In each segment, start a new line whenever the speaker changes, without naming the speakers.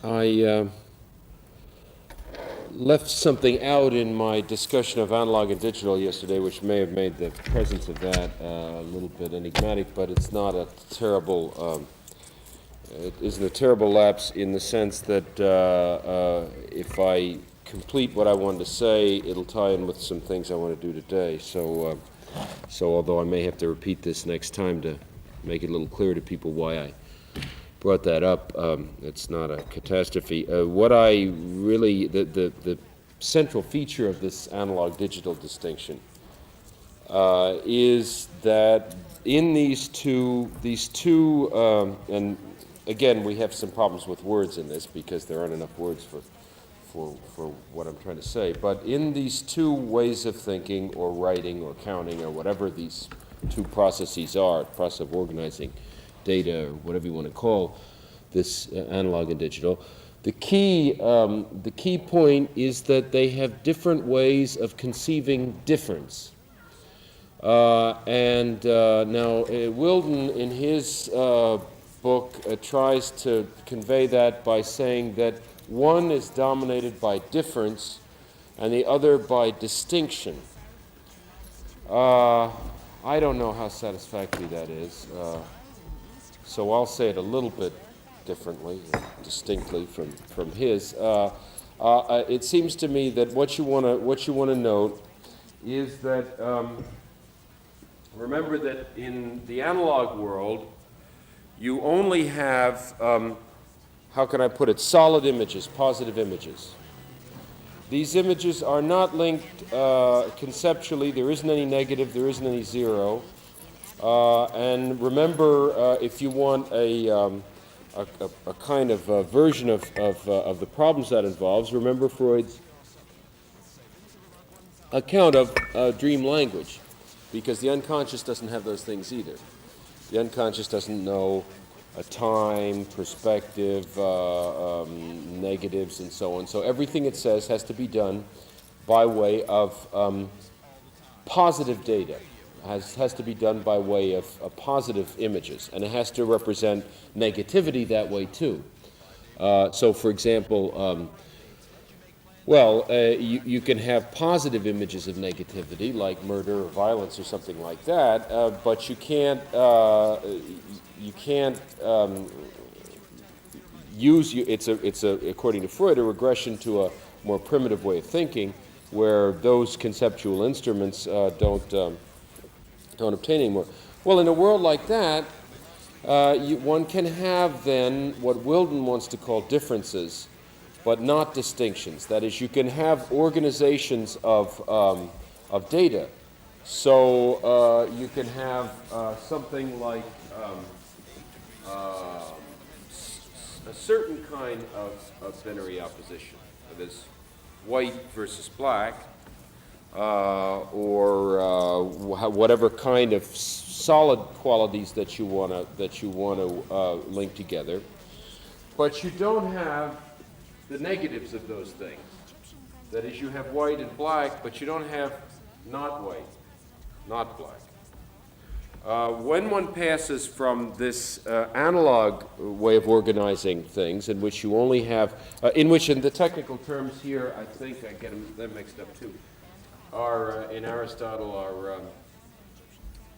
I left something out in my discussion of analog and digital yesterday, which may have made the presence of that a little bit enigmatic, but it's not a terrible, it isn't a terrible lapse in the sense that if I complete what I wanted to say, it'll tie in with some things I want to do today. So although I may have to repeat this next time to make it a little clearer to people why I brought that up, it's not a catastrophe. What I really, the central feature of this analog-digital distinction is that in these two, and again, we have some problems with words in this because there aren't enough words for what I'm trying to say, but in these two ways of thinking or writing or counting or whatever these two processes are, process of organizing data or whatever you want to call this analog and digital, the key point is that they have different ways of conceiving difference. Now Wilden in his book tries to convey that by saying that one is dominated by difference and the other by distinction. I don't know how satisfactory that is, so I'll say it a little bit differently, distinctly from his. It seems to me that what you want to note is that remember that in the analog world, you only have how can I put it, solid images, positive images. These images are not linked conceptually. There isn't any negative, there isn't any zero. And remember, if you want a kind of version of the problems that involves, remember Freud's account of dream language, because the unconscious doesn't have those things either. The unconscious doesn't know a time, perspective, negatives, and so on. So everything it says has to be done by way of positive data. Has to be done by way of positive images, and it has to represent negativity that way too. So for example, you can have positive images of negativity, like murder or violence or something like that, but you can't it's according to Freud, a regression to a more primitive way of thinking, where those conceptual instruments don't obtain anymore. Well, in a world like that, one can have then what Wilden wants to call differences, but not distinctions. That is, you can have organizations of data. So you can have something like a certain kind of binary opposition. That is, white versus black, or whatever kind of solid qualities that you want to link together, but you don't have the negatives of those things. That is, you have white and black, but you don't have not white, not black. When one passes from this analog way of organizing things, in which you only have, in the technical terms here, I think I get them mixed up too, are in Aristotle are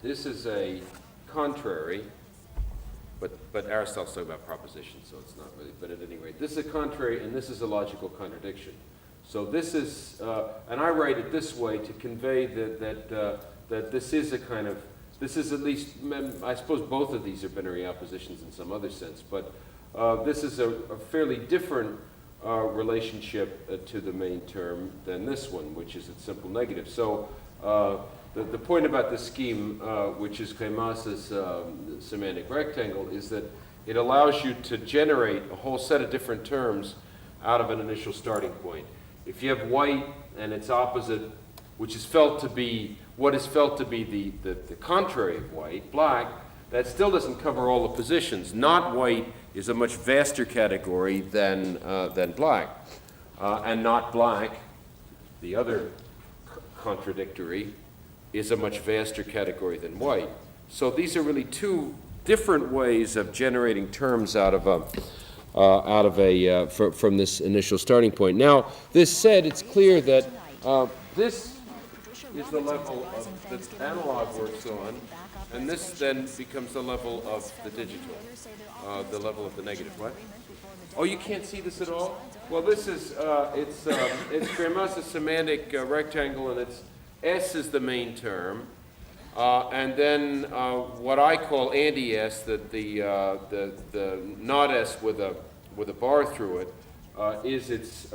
this is a contrary, but Aristotle's talking about propositions, so it's not really. But at any rate, this is a contrary, and this is a logical contradiction. So this is, and I write it this way to convey that this is a kind of, this is at least, I suppose both of these are binary oppositions in some other sense, but this is a fairly different relationship to the main term than this one, which is its simple negative. So the point about this scheme, which is Clémence's semantic rectangle, is that it allows you to generate a whole set of different terms out of an initial starting point. If you have white and its opposite, which is felt to be, what is felt to be the contrary of white, black, that still doesn't cover all the positions. Not white is a much vaster category than black. And not black, the other contradictory, is a much vaster category than white. So these are really two different ways of generating terms out of out of from this initial starting point. Now, this said, it's clear that this is the level of the analog works on, and this then becomes the level of the digital, the level of the negative. What? Oh, you can't see this at all? Well, this is, it's Greimas's semantic rectangle, and it's S is the main term, and then what I call anti-S, the not S with a bar through it, is its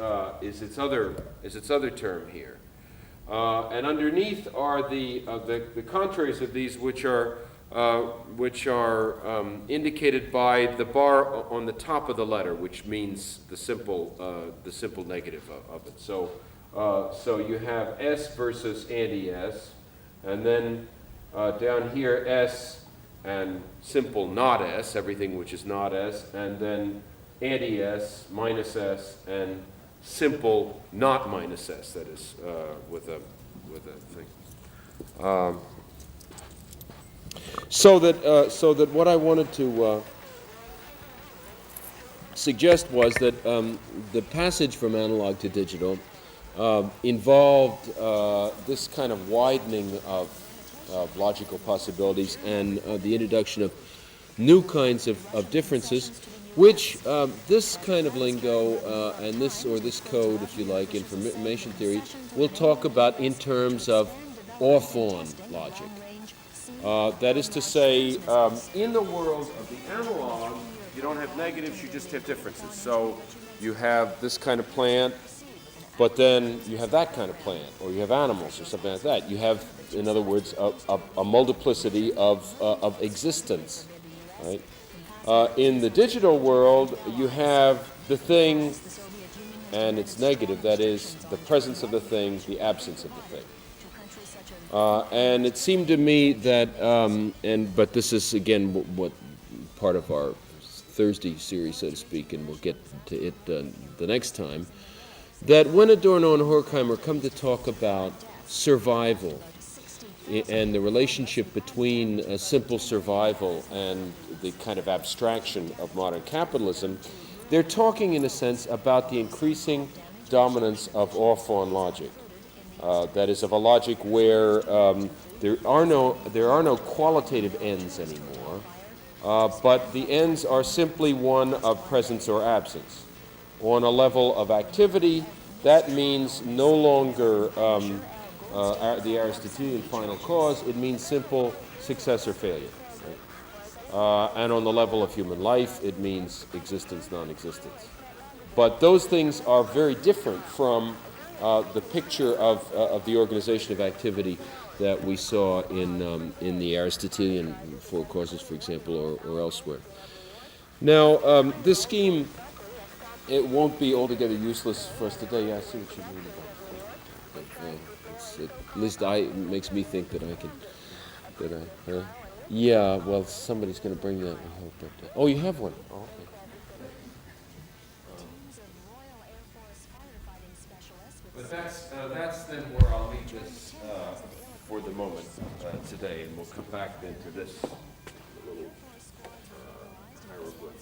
other term here. And underneath are the contraries of these, which are indicated by the bar on the top of the letter, which means the simple negative of it. So you have S versus anti-S, and then down here S and simple not S, everything which is not S, and then anti-S, minus S, and simple not minus S, that is with a thing. So that what I wanted to suggest was that the passage from analog to digital involved this kind of widening of logical possibilities and the introduction of new kinds of differences, which this kind of lingo and this code, if you like, information theory, will talk about in terms of off-on logic. That is to say, in the world of the analog, you don't have negatives, you just have differences. So you have this kind of plant, but then you have that kind of plant, or you have animals, or something like that. You have, in other words, a multiplicity of existence, right? In the digital world, you have the thing and its negative, that is, the presence of the thing, the absence of the thing. And it seemed to me that, but this is again what part of our Thursday series, so to speak, and we'll get to it the next time, that when Adorno and Horkheimer come to talk about survival and the relationship between simple survival and the kind of abstraction of modern capitalism, they're talking in a sense about the increasing dominance of off-on logic. That is, of a logic where there are no qualitative ends anymore, but the ends are simply one of presence or absence. On a level of activity, that means no longer the Aristotelian final cause, it means simple success or failure. Right? And on the level of human life, it means existence, non-existence. But those things are very different from the picture of the organization of activity that we saw in the Aristotelian four causes, for example, or elsewhere. Now, this scheme, it won't be altogether useless for us today. Yeah, I see what you mean about it. At least it makes me think that I can. Yeah, well, somebody's going to bring that. I hope that. Oh, you have one. Oh, okay. But that's then where I'll leave this for the moment today, and we'll come back then to this little hieroglyph.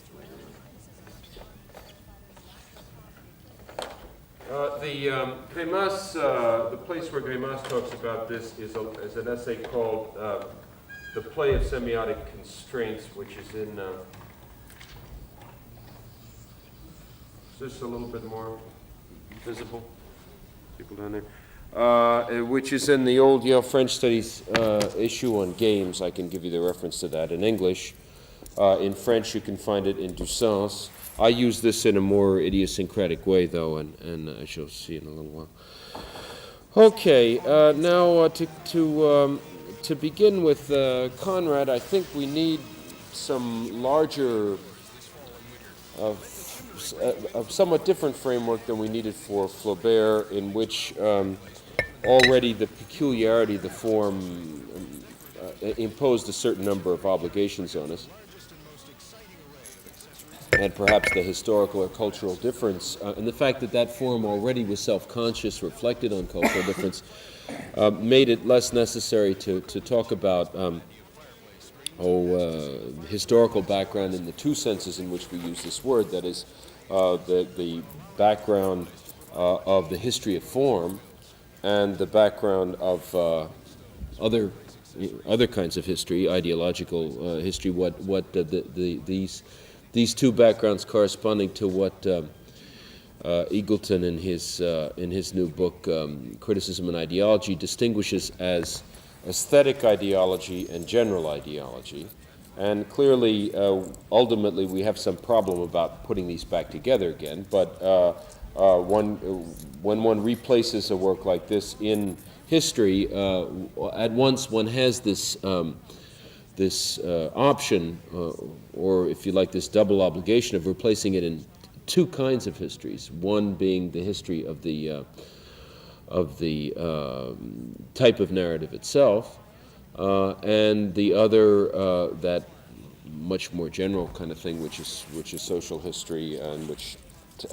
The place where Greimas talks about this is an essay called "The Play of Semiotic Constraints," which is in. Is this a little bit more visible? People down there, which is in the old Yale French Studies issue on games. I can give you the reference to that in English. In French, you can find it in Dussens. I use this in a more idiosyncratic way, though, and I shall see in a little while. Okay, now to begin with Conrad, I think we need some larger, a somewhat different framework than we needed for Flaubert, in which already the peculiarity of the form imposed a certain number of obligations on us. And perhaps the historical or cultural difference, and the fact that that form already was self-conscious, reflected on cultural difference, made it less necessary to talk about historical background in the two senses in which we use this word, that is, the background of the history of form and the background of other kinds of history, ideological history. These two backgrounds corresponding to what Eagleton in his new book Criticism and Ideology distinguishes as aesthetic ideology and general ideology. And clearly, ultimately, we have some problem about putting these back together again. But when one replaces a work like this in history, at once one has this option, or if you like, this double obligation of replacing it in two kinds of histories. One being the history of the type of narrative itself, and the other, that much more general kind of thing, which is social history, and which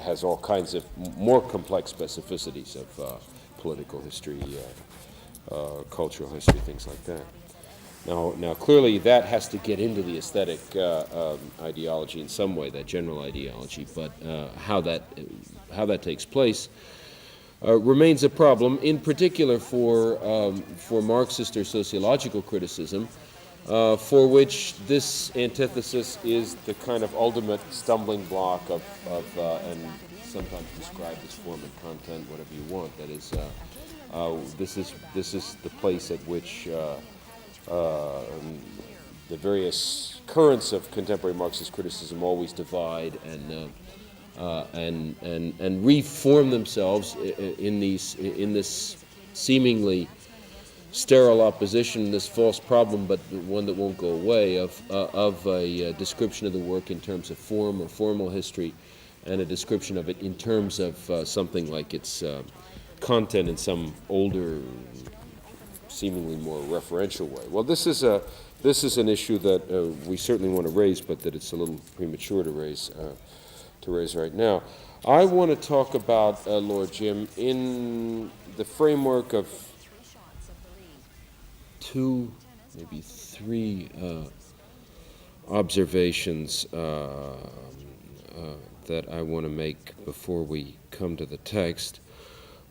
has all kinds of more complex specificities of political history, cultural history, things like that. Now, clearly, that has to get into the aesthetic ideology in some way, that general ideology. But how that takes place remains a problem, in particular for Marxist or sociological criticism, for which this antithesis is the kind of ultimate stumbling block of and sometimes described as form and content, whatever you want. That is, this is the place at which the various currents of contemporary Marxist criticism always divide and reform themselves in this seemingly sterile opposition, this false problem, but one that won't go away, of a description of the work in terms of form or formal history, and a description of it in terms of something like its content in some older, seemingly more referential way. Well, this is an issue that we certainly want to raise, but that it's a little premature to raise right now. I want to talk about, Lord Jim, in the framework of two, maybe three observations that I want to make before we come to the text.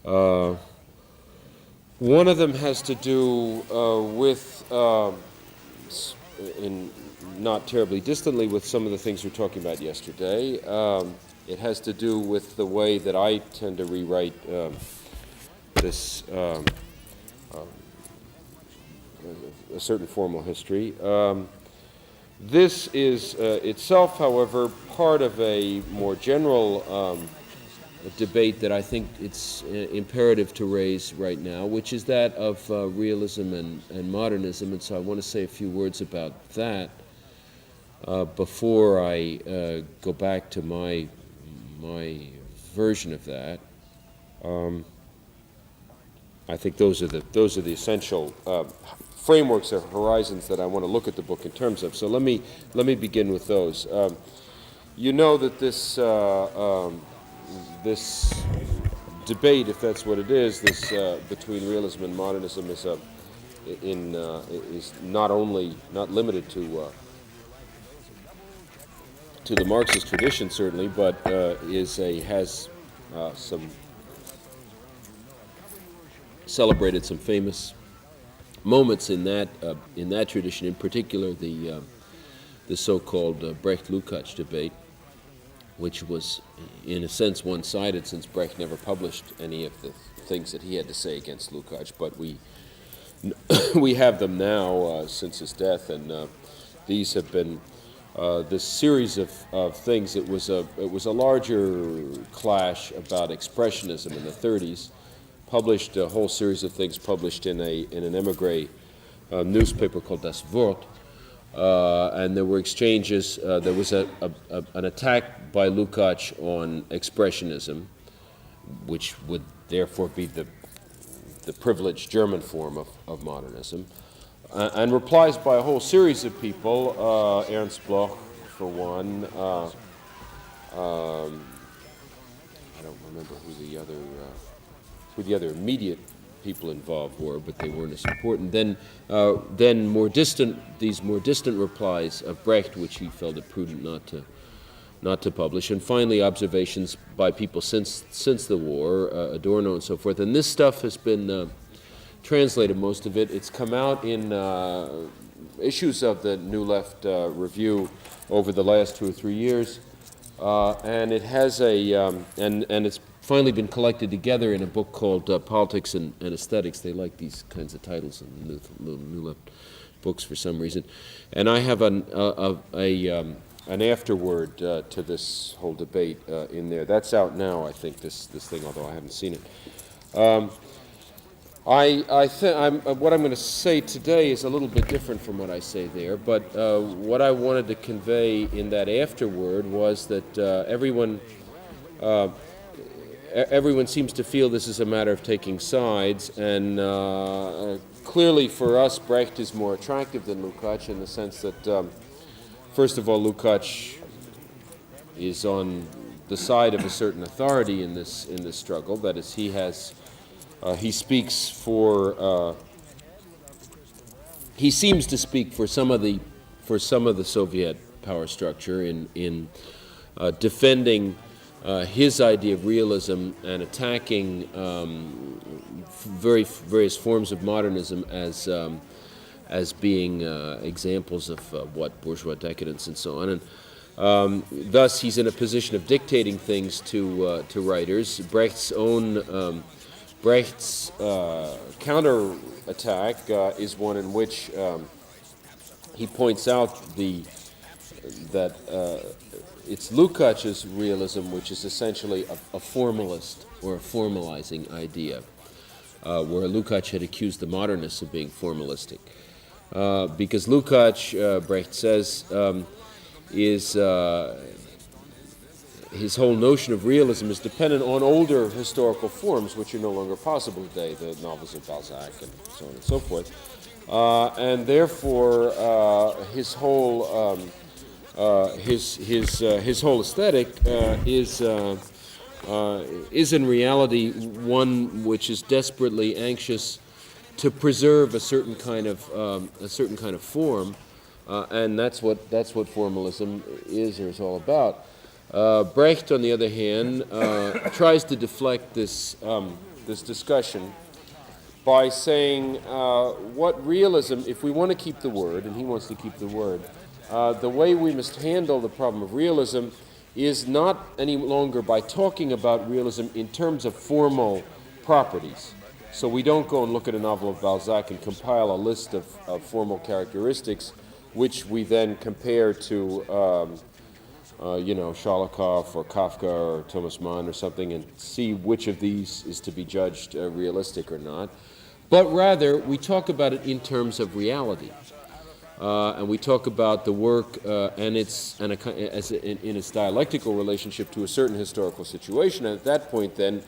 One of them has to do with, in not terribly distantly, with some of the things we were talking about yesterday. It has to do with the way that I tend to rewrite this a certain formal history. This is itself, however, part of a more general debate that I think it's imperative to raise right now, which is that of realism and modernism. And so I want to say a few words about that before I go back to my version of that. I think those are the essential frameworks or horizons that I want to look at the book in terms of. So let me begin with those. You know that this debate, if that's what it is, this between realism and modernism is not limited to the Marxist tradition, certainly, but has some celebrated some famous moments in that tradition. In particular, the so-called Brecht-Lukács debate, which was, in a sense, one-sided, since Brecht never published any of the things that he had to say against Lukács. But we have them now since his death, and these have been this series of things. It was a larger clash about expressionism in the 30s. Published a whole series of things published in an emigre newspaper called Das Wort. And there were exchanges. There was an attack by Lukács on expressionism, which would therefore be the privileged German form of modernism, and replies by a whole series of people. Ernst Bloch, for one. I don't remember who the other immediate people involved were, but they weren't as important. Then these more distant replies of Brecht, which he felt it prudent not to publish, and finally observations by people since the war, Adorno and so forth. And this stuff has been translated, most of it. It's come out in issues of the New Left Review over the last 2 or 3 years, and it has and it's finally been collected together in a book called Politics and Aesthetics. They like these kinds of titles in the New Left books for some reason. And I have an afterword to this whole debate in there. That's out now, I think, this thing, although I haven't seen it. What I'm going to say today is a little bit different from what I say there, but what I wanted to convey in that afterword was that everyone seems to feel this is a matter of taking sides, and clearly for us, Brecht is more attractive than Lukács in the sense that, first of all, Lukács is on the side of a certain authority in this struggle. That is, he speaks for. He seems to speak for some of the Soviet power structure in defending his idea of realism and attacking various forms of modernism as being examples of what bourgeois decadence and so on. And thus, he's in a position of dictating things to writers. Brecht's counterattack is one in which he points out that it's Lukács's realism, which is essentially a formalist or a formalizing idea, where Lukács had accused the modernists of being formalistic. Because Lukács, Brecht says, his whole notion of realism is dependent on older historical forms, which are no longer possible today, the novels of Balzac and so on and so forth. And therefore, his whole aesthetic is in reality one which is desperately anxious to preserve a certain kind of form, and that's what formalism is or is all about. Brecht, on the other hand, tries to deflect this discussion by saying what realism, if we want to keep the word, and he wants to keep the word, the way we must handle the problem of realism is not any longer by talking about realism in terms of formal properties. So we don't go and look at a novel of Balzac and compile a list of formal characteristics, which we then compare to Sholokov or Kafka or Thomas Mann or something, and see which of these is to be judged realistic or not. But rather, we talk about it in terms of reality. And we talk about the work in its dialectical relationship to a certain historical situation. And at that point, then,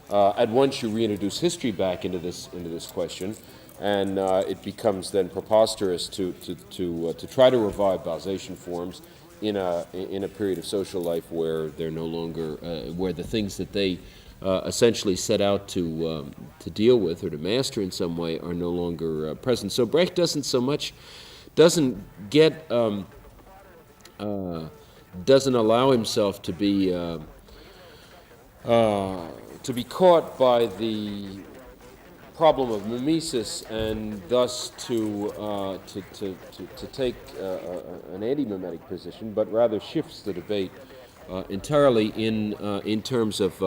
at once you reintroduce history back into this question, and it becomes then preposterous to try to revive Balzacian forms in a period of social life where they're no longer where the things that they essentially set out to deal with or to master in some way are no longer present. So Brecht doesn't allow himself to be caught by the problem of mimesis, and thus to take an anti-mimetic position, but rather shifts the debate entirely in terms of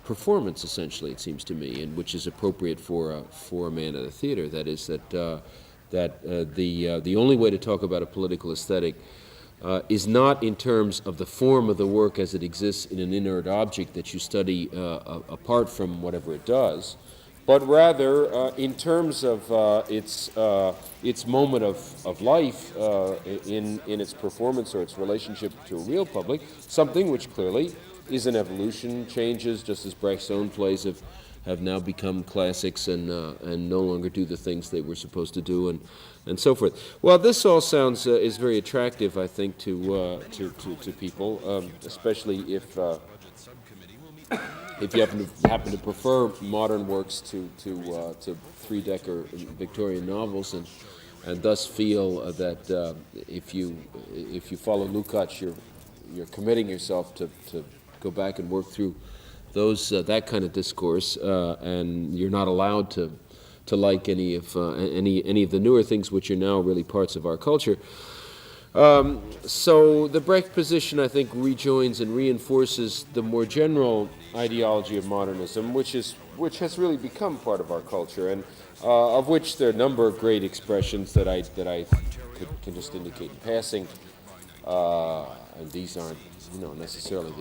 performance, essentially, it seems to me, and which is appropriate for a man of the theater. That is that the only way to talk about a political aesthetic is not in terms of the form of the work as it exists in an inert object that you study apart from whatever it does, but rather in terms of its moment of life in its performance or its relationship to a real public, something which clearly is an evolution, changes, just as Brecht's own plays have now become classics and no longer do the things they were supposed to do, and so forth. Well, this all sounds is very attractive, I think, to people, especially if if you happen to prefer modern works to three-decker Victorian novels, and thus feel that if you follow Lukács, you're committing yourself to go back and work through those that kind of discourse, and you're not allowed to like any of the newer things which are now really parts of our culture. So the Brecht position, I think, rejoins and reinforces the more general ideology of modernism, which has really become part of our culture, and of which there are a number of great expressions that I can just indicate in passing. And these aren't, necessarily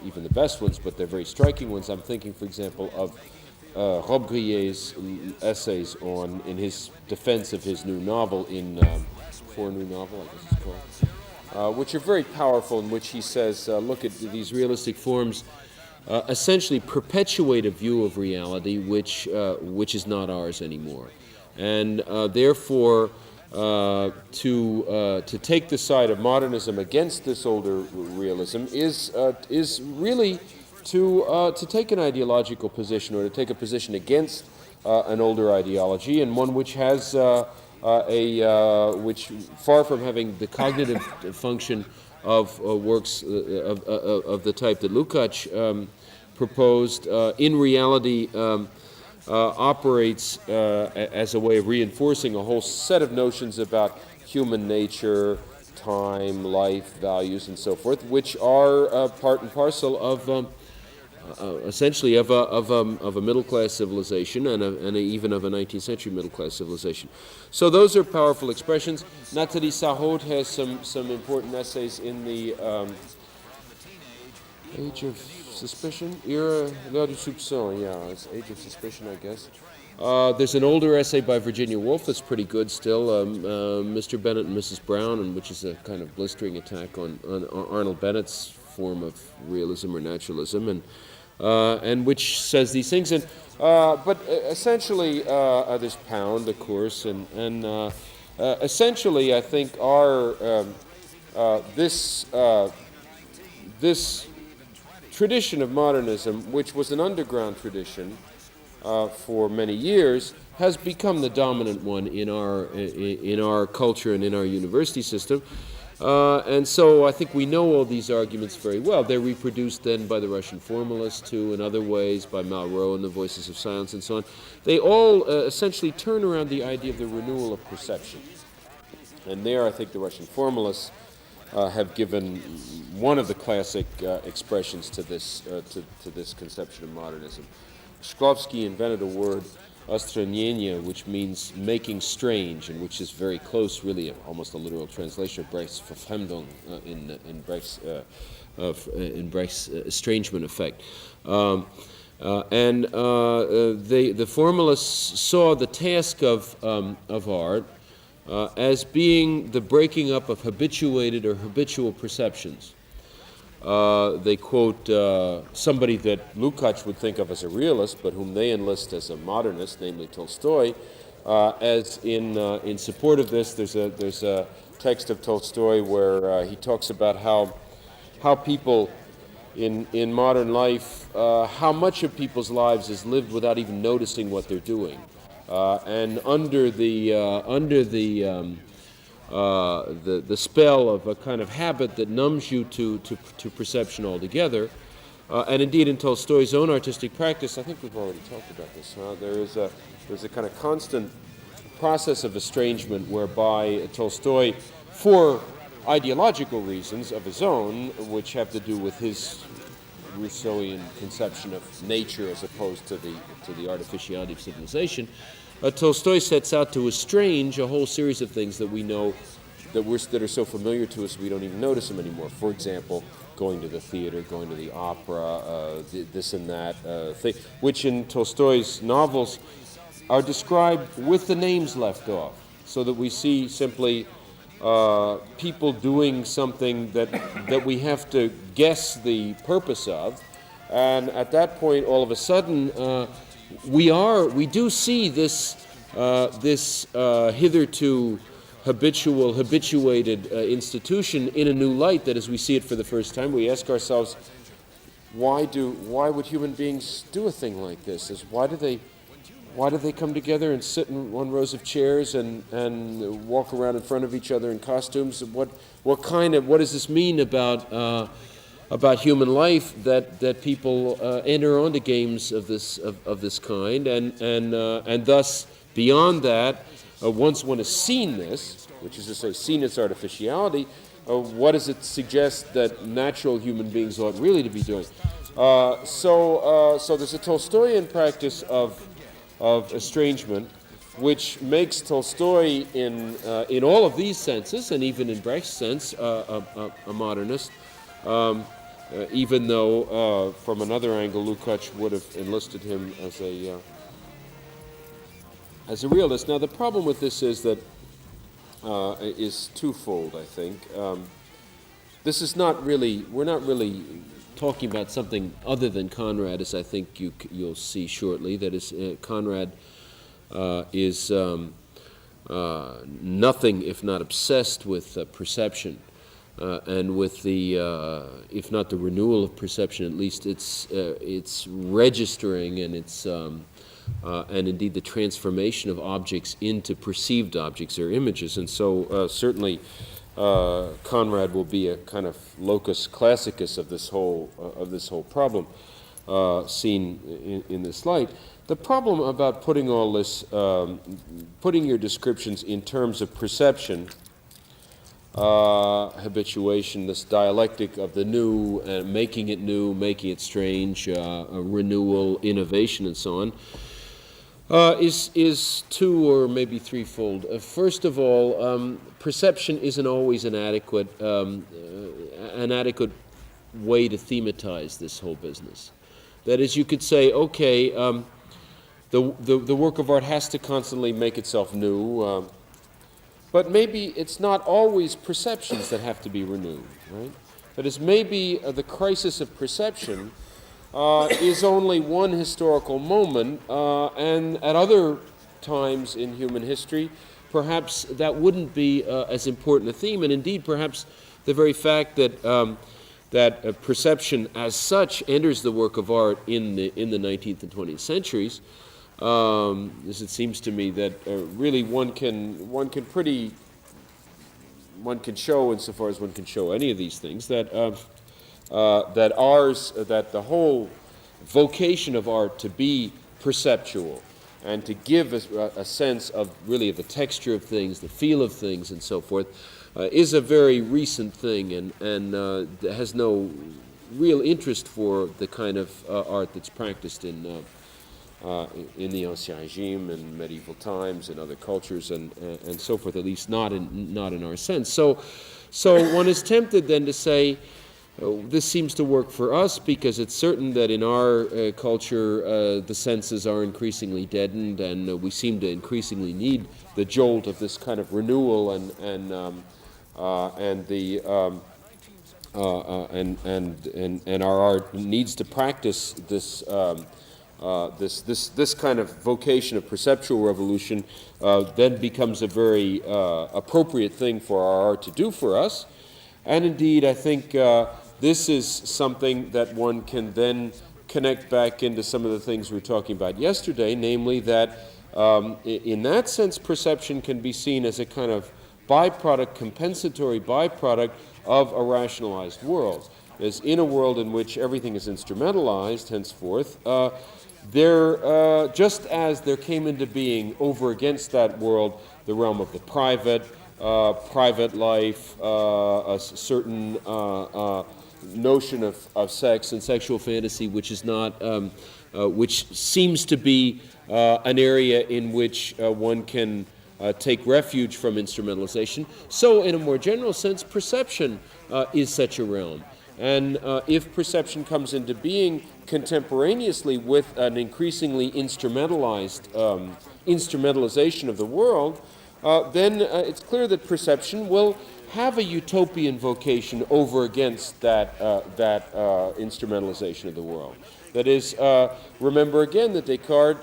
even the best ones, but they're very striking ones. I'm thinking, for example, of Robbe-Grier's essays in his defense of his new novel for a new novel, I guess it's called, which are very powerful, in which he says, look at these realistic forms essentially perpetuate a view of reality which is not ours anymore. And therefore, to take the side of modernism against this older realism is really to take an ideological position, or to take a position against an older ideology, and one which has which, far from having the cognitive function of works of the type that Lukács proposed, in reality operates as a way of reinforcing a whole set of notions about human nature, time, life, values, and so forth, which are part and parcel of essentially of a middle-class civilization, and even of a 19th century middle-class civilization. So those are powerful expressions. Nathalie Sarraute has some important essays in the Age of Suspicion era, l'heure du soupçon, yeah, it's Age of Suspicion, I guess. There's an older essay by Virginia Woolf that's pretty good still, Mr. Bennett and Mrs. Brown, and which is a kind of blistering attack on Arnold Bennett's form of realism or naturalism, and which says these things. And but essentially, there's Pound, of course, and essentially, I think this tradition of modernism, which was an underground tradition for many years, has become the dominant one in our culture and in our university system. And so I think we know all these arguments very well. They're reproduced then by the Russian formalists, too, in other ways, by Malraux and the Voices of Silence and so on. They all essentially turn around the idea of the renewal of perception. And there, I think the Russian formalists have given one of the classic expressions to this conception of modernism. Shklovsky invented a word, ostranение, which means making strange, and which is very close, really, almost a literal translation of Brecht's Verfremdung in Brecht's estrangement effect. And the formalists saw the task of art as being the breaking up of habituated or habitual perceptions. They quote somebody that Lukács would think of as a realist, but whom they enlist as a modernist, namely Tolstoy. As in support of this, there's a text of Tolstoy where he talks about how people in modern life, how much of people's lives is lived without even noticing what they're doing. And under the spell of a kind of habit that numbs you to perception altogether, and indeed in Tolstoy's own artistic practice, I think we've already talked about this. There's a kind of constant process of estrangement whereby Tolstoy, for ideological reasons of his own, which have to do with his Rousseauian conception of nature as opposed to the artificiality of civilization, Tolstoy sets out to estrange a whole series of things that we know that are so familiar to us we don't even notice them anymore. For example, going to the theater, going to the opera, this and that thing, which in Tolstoy's novels are described with the names left off, so that we see simply people doing something that we have to guess the purpose of, and at that point, all of a sudden, we do see this hitherto habituated institution in a new light. That as we see it for the first time, we ask ourselves, why would human beings do a thing like this? Why do they come together and sit in one rows of chairs and walk around in front of each other in costumes? What does this mean about human life that people enter onto games of this kind, and thus beyond that, once one has seen this, which is to say, seen its artificiality, what does it suggest that natural human beings ought really to be doing? So there's a Tolstoyan practice of estrangement, which makes Tolstoy in all of these senses, and even in Brecht's sense, a modernist. Even though, from another angle, Lukács would have enlisted him as a realist. Now, the problem with this is that is twofold, I think. This is not really, we're not really talking about something other than Conrad, as I think you'll see shortly. That is, Conrad is nothing if not obsessed with perception. And with the, if not the renewal of perception, at least its registering and and indeed the transformation of objects into perceived objects or images. And so certainly Conrad will be a kind of locus classicus of this whole problem, seen in this light. The problem about putting all this, putting your descriptions in terms of perception, habituation, this dialectic of the new, making it new, making it strange, renewal, innovation, and so on, is two or maybe threefold. First of all, perception isn't always an adequate way to thematize this whole business. That is, you could say, okay, the work of art has to constantly make itself new. But maybe it's not always perceptions that have to be renewed, right? That is, maybe the crisis of perception is only one historical moment, and at other times in human history, perhaps that wouldn't be as important a theme, and indeed perhaps the very fact that perception as such enters the work of art in the 19th and 20th centuries, as it seems to me that really one can show, insofar as one can show any of these things, that the whole vocation of art to be perceptual and to give a sense of really of the texture of things, the feel of things, and so forth, is a very recent thing, and has no real interest for the kind of art that's practiced in the Ancien Régime and medieval times and other cultures and so forth, at least not in our sense. So one is tempted then to say, this seems to work for us because it's certain that in our culture the senses are increasingly deadened, and we seem to increasingly need the jolt of this kind of renewal and our art needs to practice this. This kind of vocation of perceptual revolution then becomes a very appropriate thing for our art to do for us. And indeed, I think this is something that one can then connect back into some of the things we were talking about yesterday, namely that in that sense, perception can be seen as a kind of byproduct, compensatory byproduct of a rationalized world. As in a world in which everything is instrumentalized, henceforth, just as there came into being over against that world the realm of the private life, a certain notion of sex and sexual fantasy, which is not, which seems to be an area in which one can take refuge from instrumentalization. So, in a more general sense, perception is such a realm. And if perception comes into being contemporaneously with an increasingly instrumentalization of the world, then it's clear that perception will have a utopian vocation over against that instrumentalization of the world. That is, remember again that Descartes,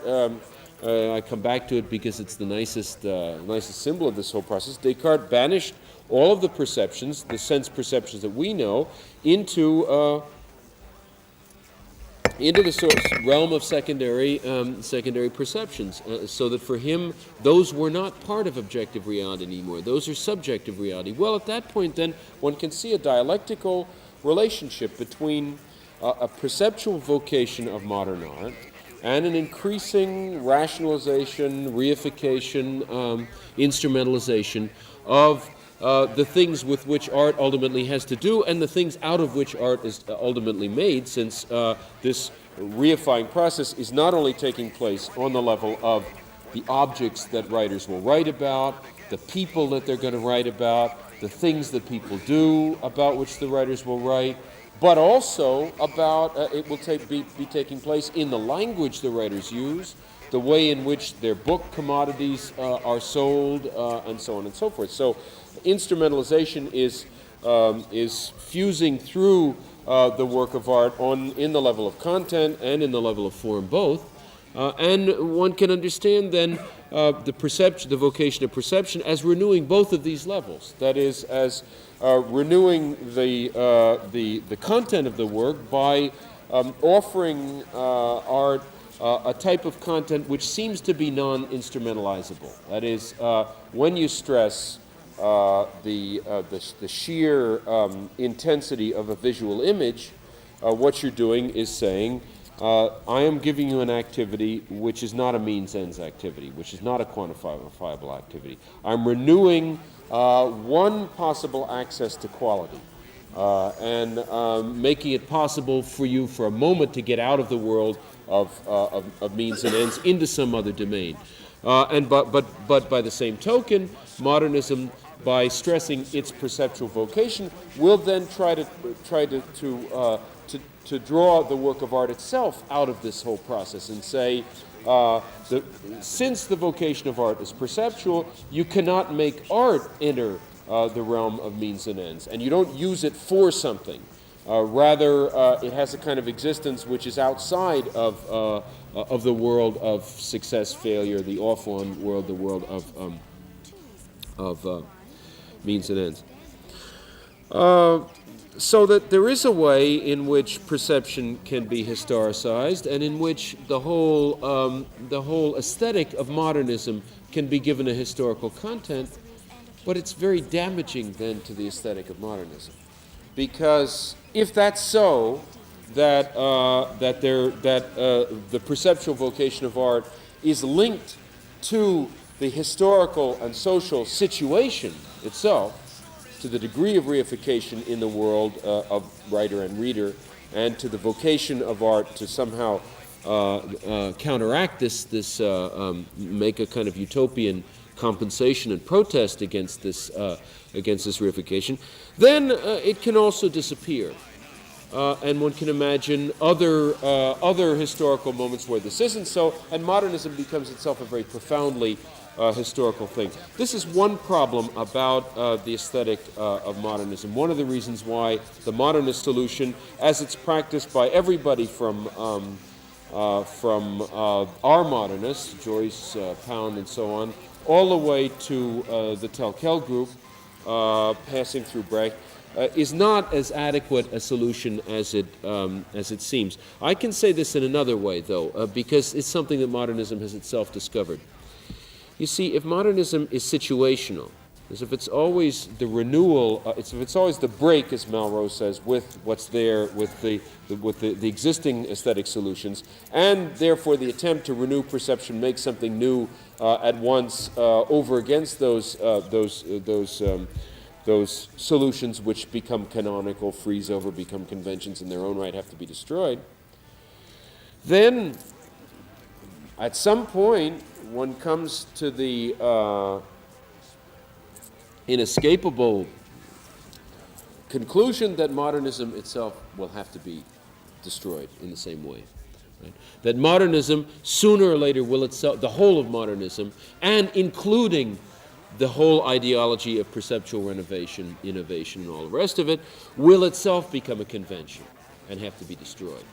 I come back to it because it's the nicest symbol of this whole process. Descartes banished all of the perceptions, the sense perceptions that we know, into into the realm of secondary perceptions, so that for him those were not part of objective reality anymore. Those are subjective reality. Well, at that point, then one can see a dialectical relationship between a perceptual vocation of modern art and an increasing rationalization, reification, instrumentalization of the things with which art ultimately has to do, and the things out of which art is ultimately made, since this reifying process is not only taking place on the level of the objects that writers will write about, the people that they're going to write about, the things that people do about which the writers will write, but also about, it will be taking place in the language the writers use, the way in which their book commodities are sold, and so on and so forth. So instrumentalization is fusing through the work of art in the level of content and in the level of form both. And one can understand then the vocation of perception as renewing both of these levels. That is, as renewing the content of the work by offering art a type of content which seems to be non-instrumentalizable. That is, when you stress the sheer intensity of a visual image, what you're doing is saying, I am giving you an activity which is not a means-ends activity, which is not a quantifiable activity. I'm renewing one possible access to quality, and making it possible for you for a moment to get out of the world of means and ends into some other domain. But by the same token, modernism, by stressing its perceptual vocation, will then try to draw the work of art itself out of this whole process and say, since the vocation of art is perceptual, you cannot make art enter the realm of means and ends, and you don't use it for something. Rather, it has a kind of existence which is outside of the world of success, failure, the off-on world, the world of means and ends. So that there is a way in which perception can be historicized, and in which the whole aesthetic of modernism can be given a historical content, but it's very damaging then to the aesthetic of modernism, because if that's so, that the perceptual vocation of art is linked to the historical and social situation itself, to the degree of reification in the world of writer and reader, and to the vocation of art to somehow counteract this, make a kind of utopian compensation and protest against this reification, then it can also disappear. And one can imagine other historical moments where this isn't so, and modernism becomes itself a very profoundly historical thing. This is one problem about the aesthetic of modernism. One of the reasons why the modernist solution, as it's practiced by everybody from our modernists, Joyce, Pound, and so on, all the way to the Telkel group, passing through Brecht, is not as adequate a solution as it seems. I can say this in another way, though, because it's something that modernism has itself discovered. You see, if modernism is situational, as if it's always the renewal, if it's always the break, as Malraux says, with what's there, with the existing aesthetic solutions, and therefore the attempt to renew perception, make something new at once over against those solutions which become canonical, freeze over, become conventions in their own right, have to be destroyed, then at some point one comes to the inescapable conclusion that modernism itself will have to be destroyed in the same way. Right? That modernism, sooner or later, will itself, the whole of modernism, and including the whole ideology of perceptual renovation, innovation, and all the rest of it, will itself become a convention and have to be destroyed.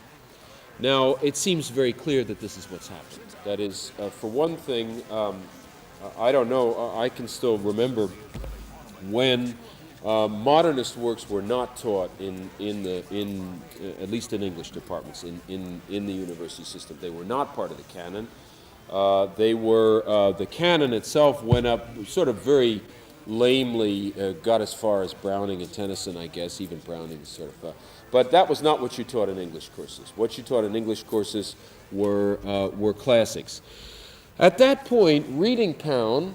Now, it seems very clear that this is what's happened. That is, for one thing, I don't know, I can still remember when Modernist works were not taught at least in English departments in the university system. They were not part of the canon. The canon itself went up sort of very lamely, got as far as Browning and Tennyson, I guess, even Browning sort of. But that was not what you taught in English courses. What you taught in English courses were classics. At that point, reading Pound,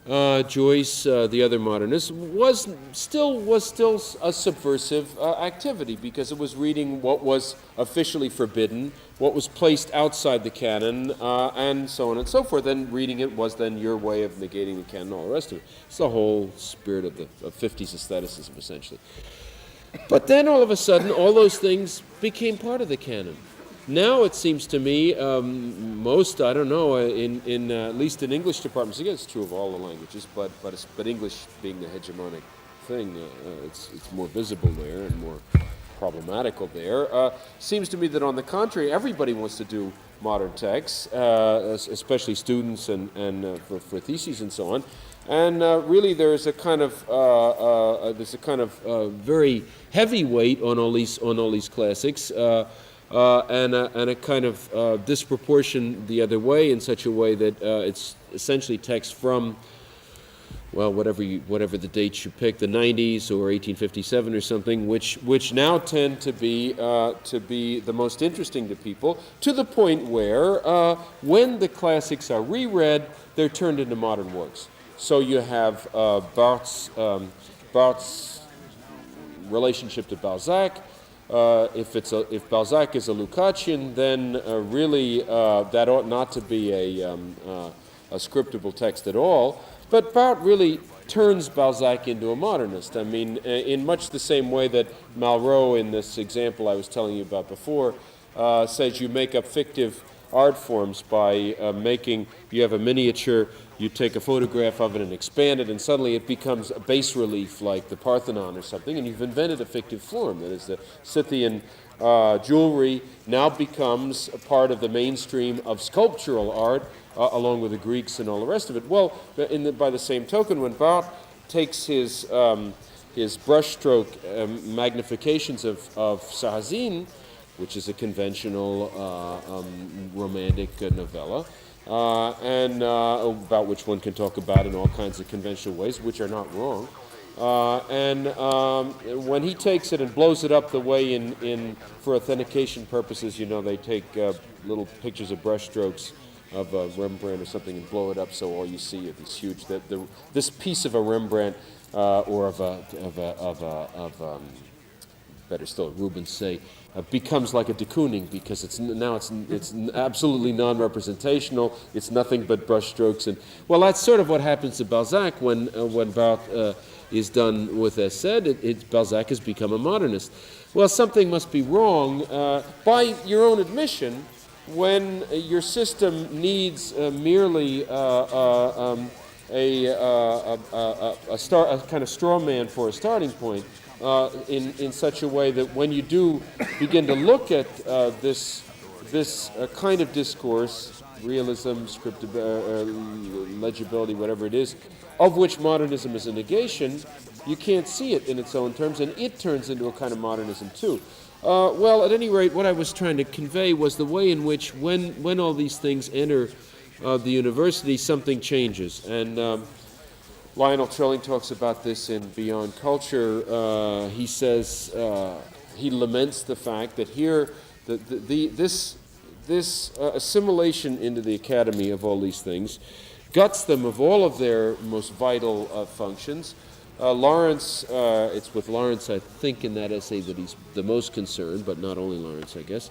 Joyce, the other modernists, was still a subversive activity, because it was reading what was officially forbidden, what was placed outside the canon, and so on and so forth. And reading it was then your way of negating the canon and all the rest of it. It's the whole spirit of the 50s aestheticism, essentially. But then all of a sudden, all those things became part of the canon. Now it seems to me, most, I don't know, in at least in English departments, again, it's true of all the languages, but English being the hegemonic thing, it's more visible there and more problematical there. Seems to me that on the contrary, everybody wants to do modern texts, especially students and for theses and so on. And really, there's a kind of very heavy weight on all these classics. And a kind of disproportion the other way, in such a way that it's essentially text from, well, whatever the dates you pick, the 90s or 1857 or something, which now tend to be the most interesting to people, to the point where when the classics are reread, they're turned into modern works. So you have Barthes' relationship to Balzac. If Balzac is a Lukács, then really that ought not to be a scriptable text at all. But Barthes really turns Balzac into a modernist. I mean, in much the same way that Malraux, in this example I was telling you about before, says you make up fictive art forms by you have a miniature, you take a photograph of it and expand it, and suddenly it becomes a bas relief like the Parthenon or something, and you've invented a fictive form. That is, the Scythian jewelry now becomes a part of the mainstream of sculptural art, along with the Greeks and all the rest of it. Well, by the same token, when Barthes takes his brushstroke magnifications of Sarrazin, which is a conventional romantic novella, and about which one can talk about in all kinds of conventional ways, which are not wrong. And when he takes it and blows it up the way for authentication purposes, they take little pictures of brushstrokes of Rembrandt or something and blow it up, so all you see are these huge. This piece of a Rembrandt or better still, Rubens say, becomes like a de Kooning, because it's absolutely non-representational. It's nothing but brushstrokes, and well, that's sort of what happens to Balzac when Barthes is done with Essed. Balzac has become a modernist. Well, something must be wrong by your own admission when your system needs merely a kind of straw man for a starting point. In such a way that when you do begin to look at this kind of discourse, realism, legibility, whatever it is, of which modernism is a negation, you can't see it in its own terms, and it turns into a kind of modernism too. Well, at any rate, what I was trying to convey was the way in which, when all these things enter the university, something changes. And Lionel Trilling talks about this in Beyond Culture. He says, he laments the fact that here, this assimilation into the academy of all these things guts them of all of their most vital functions. Lawrence, it's with Lawrence, I think, in that essay that he's the most concerned, but not only Lawrence, I guess.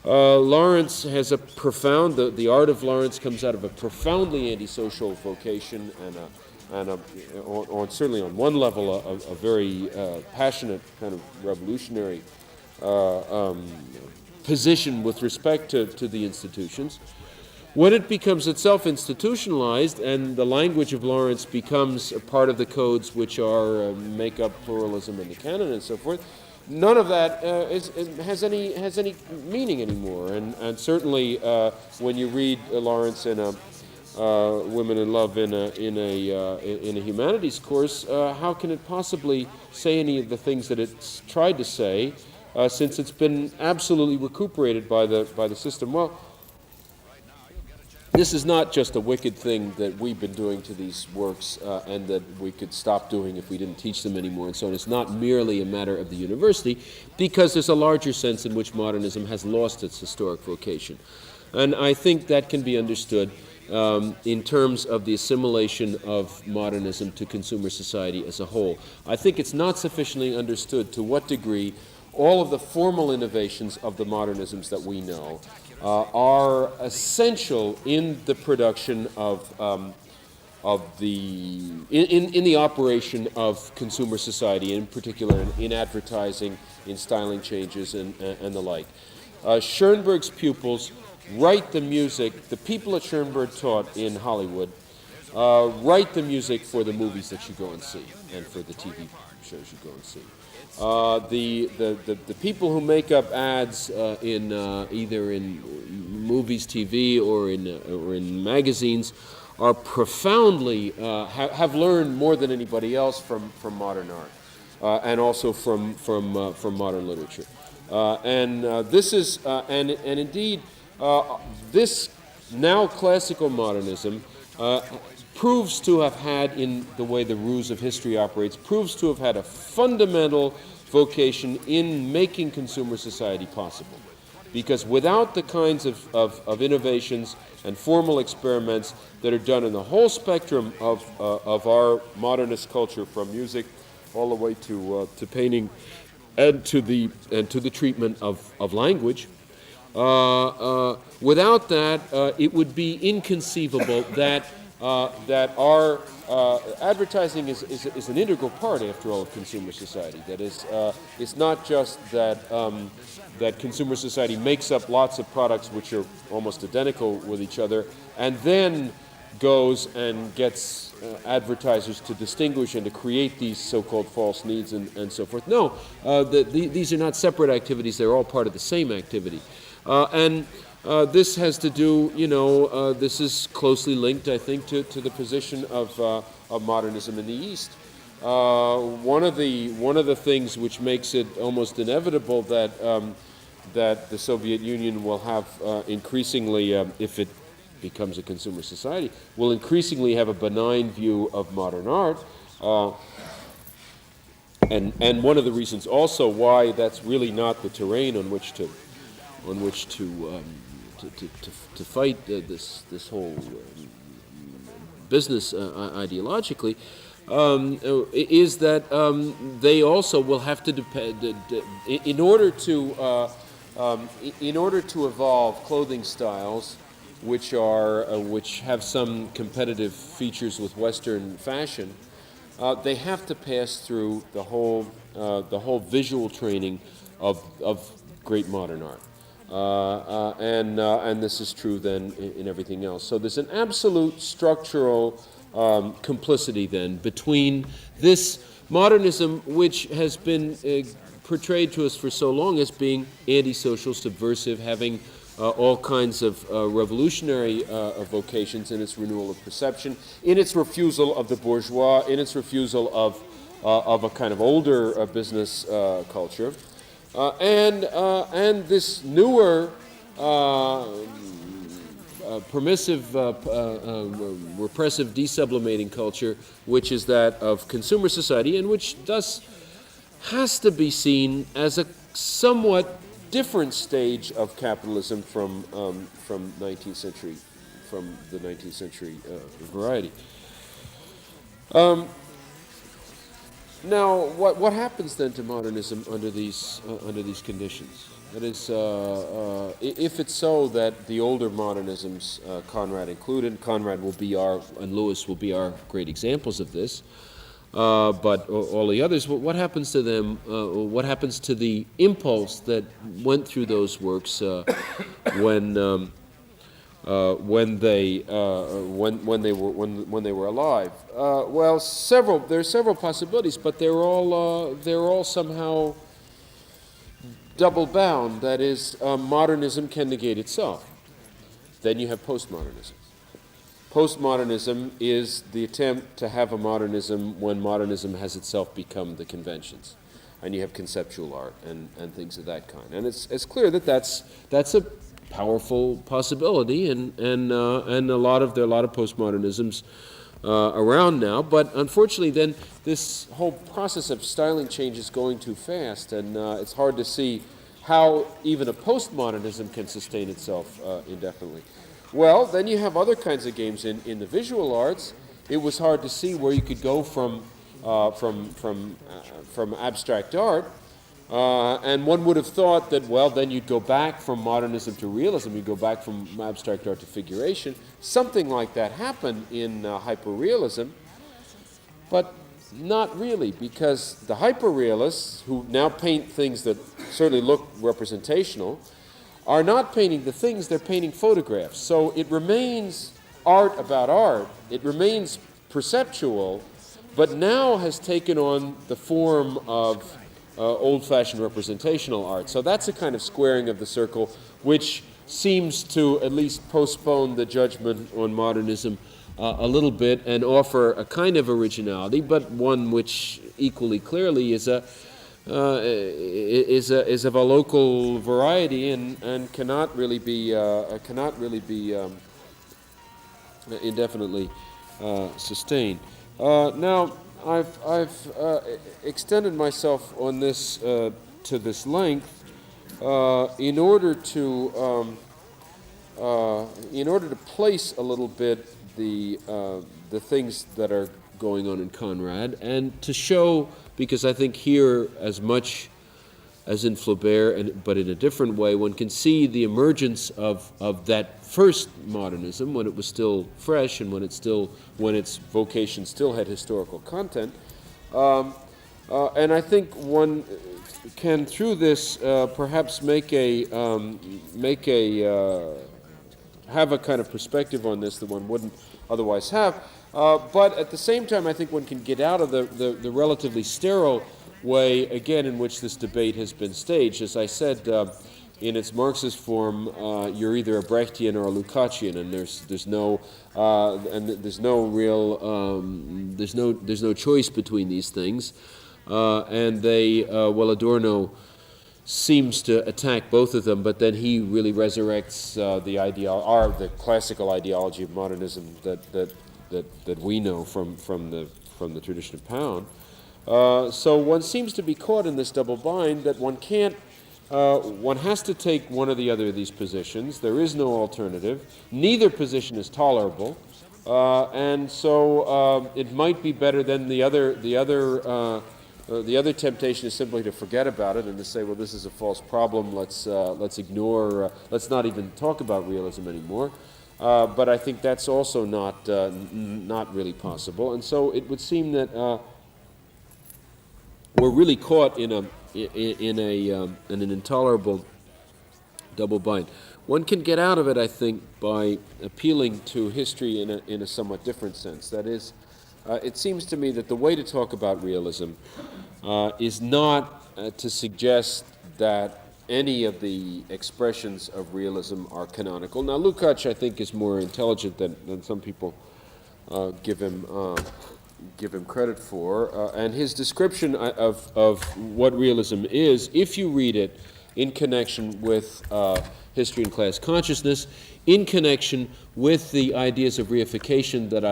Lawrence has a profound, the art of Lawrence comes out of a profoundly antisocial vocation and certainly on one level, a very passionate kind of revolutionary position with respect to the institutions. When it becomes itself institutionalized and the language of Lawrence becomes a part of the codes which are make up pluralism and the canon and so forth, none of that has any meaning anymore. And certainly when you read Lawrence in Women in Love in a humanities course, how can it possibly say any of the things that it's tried to say, since it's been absolutely recuperated by the system? Well, this is not just a wicked thing that we've been doing to these works and that we could stop doing if we didn't teach them anymore and so on. It's not merely a matter of the university, because there's a larger sense in which modernism has lost its historic vocation. And I think that can be understood in terms of the assimilation of modernism to consumer society as a whole. I think it's not sufficiently understood to what degree all of the formal innovations of the modernisms that we know are essential in the production of the operation of consumer society, in particular in advertising, in styling changes, and the like. Schoenberg's pupils write the music. The people at Schoenberg taught in Hollywood write the music for the movies that you go and see, and for the TV shows you go and see. The people who make up ads in either in movies, TV, or in magazines are profoundly have learned more than anybody else from modern art and also from modern literature. This is and indeed this now classical modernism proves to have had, in the way the ruse of history operates, proves to have had a fundamental vocation in making consumer society possible. Because without the kinds of innovations and formal experiments that are done in the whole spectrum of our modernist culture, from music all the way to painting and to the treatment of language, without that, it would be inconceivable that our advertising is an integral part, after all, of consumer society. That is, it's not just that that consumer society makes up lots of products which are almost identical with each other, and then goes and gets advertisers to distinguish and to create these so-called false needs and so forth. No, these are not separate activities. They're all part of the same activity. This has to do, this is closely linked, I think, to the position of modernism in the East. One of the things which makes it almost inevitable that the Soviet Union will have increasingly, if it becomes a consumer society, will increasingly have a benign view of modern art. And one of the reasons also why that's really not the terrain on which to fight this whole business ideologically, is that they also will have to depend in order to evolve clothing styles which have some competitive features with Western fashion. They have to pass through the whole visual training of great modern art. And this is true then in everything else. So there's an absolute structural complicity then between this modernism, which has been portrayed to us for so long as being antisocial, subversive, having all kinds of revolutionary vocations in its renewal of perception, in its refusal of the bourgeois, in its refusal of a kind of older business culture. And this newer permissive, repressive, desublimating culture, which is that of consumer society, and which thus has to be seen as a somewhat different stage of capitalism from 19th century, from the 19th century variety. Now, what happens then to modernism under these conditions? That is, if it's so that the older modernisms, Conrad included, Conrad will be and Lewis will be our great examples of this, but all the others, what happens to them? What happens to the impulse that went through those works when they were alive? Well, there are several possibilities, but they're all somehow double bound. That is, modernism can negate itself. Then you have postmodernism. postmodernism is the attempt to have a modernism when modernism has itself become the conventions. And you have conceptual art and things of that kind. And it's clear that that's a powerful possibility, and there are a lot of postmodernisms around now. But unfortunately, then this whole process of styling change is going too fast, and it's hard to see how even a postmodernism can sustain itself indefinitely. Well, then you have other kinds of games in the visual arts. It was hard to see where you could go from abstract art, and one would have thought that, well, then you'd go back from modernism to realism, you'd go back from abstract art to figuration. Something like that happened in hyperrealism, but not really, because the hyperrealists, who now paint things that certainly look representational, are not painting the things, they're painting photographs. So it remains art about art, it remains perceptual, but now has taken on the form of old-fashioned representational art. So that's a kind of squaring of the circle, which seems to at least postpone the judgment on modernism a little bit and offer a kind of originality, but one which equally clearly is of a local variety and cannot really be indefinitely sustained. Now, I've extended myself on this to this length in order to place a little bit the things that are going on in Conrad, and to show, because I think here, as much as in Flaubert, but in a different way, one can see the emergence of that first modernism when it was still fresh and when its vocation still had historical content. And I think one can, through this, perhaps have a kind of perspective on this that one wouldn't otherwise have. But at the same time, I think one can get out of the relatively sterile way, again, in which this debate has been staged. As I said, in its Marxist form, you're either a Brechtian or a Lukácsian, and there's no choice between these things. And Adorno seems to attack both of them, but then he really resurrects the classical ideology of modernism that we know from the tradition of Pound. So one seems to be caught in this double bind that one can't. One has to take one or the other of these positions. There is no alternative. Neither position is tolerable, and so it might be better than the other. The other temptation is simply to forget about it and to say, well, this is a false problem. Let's ignore. Let's not even talk about realism anymore. But I think that's also not really possible. And so it would seem that we're really caught in an intolerable double bind. One can get out of it, I think, by appealing to history in a somewhat different sense. That is, it seems to me that the way to talk about realism is not to suggest that any of the expressions of realism are canonical. Now, Lukács, I think, is more intelligent than some people give him credit for, and his description of what realism is, if you read it in connection with history and class consciousness, in connection with the ideas of reification that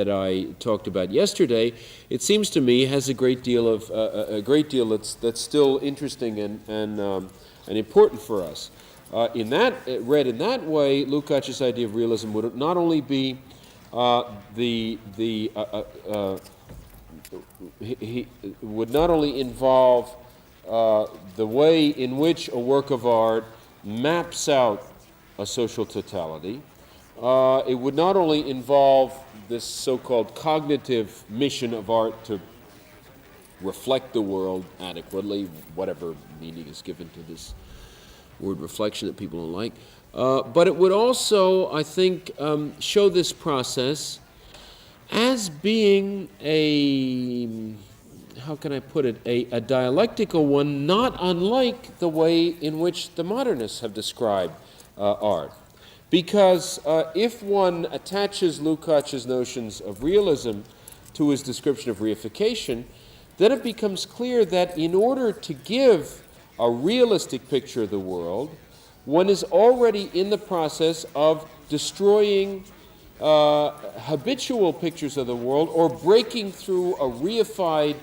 I talked about yesterday, it seems to me has a great deal that's still interesting and important for us. Read in that way, Lukács' idea of realism would not only be he would not only involve the way in which a work of art maps out a social totality. It would not only involve this so-called cognitive mission of art to reflect the world adequately, whatever meaning is given to this word reflection that people don't like, but it would also, I think, show this process as being how can I put it, a dialectical one, not unlike the way in which the modernists have described art. Because if one attaches Lukács's notions of realism to his description of reification, then it becomes clear that in order to give a realistic picture of the world, one is already in the process of destroying habitual pictures of the world, or breaking through a reified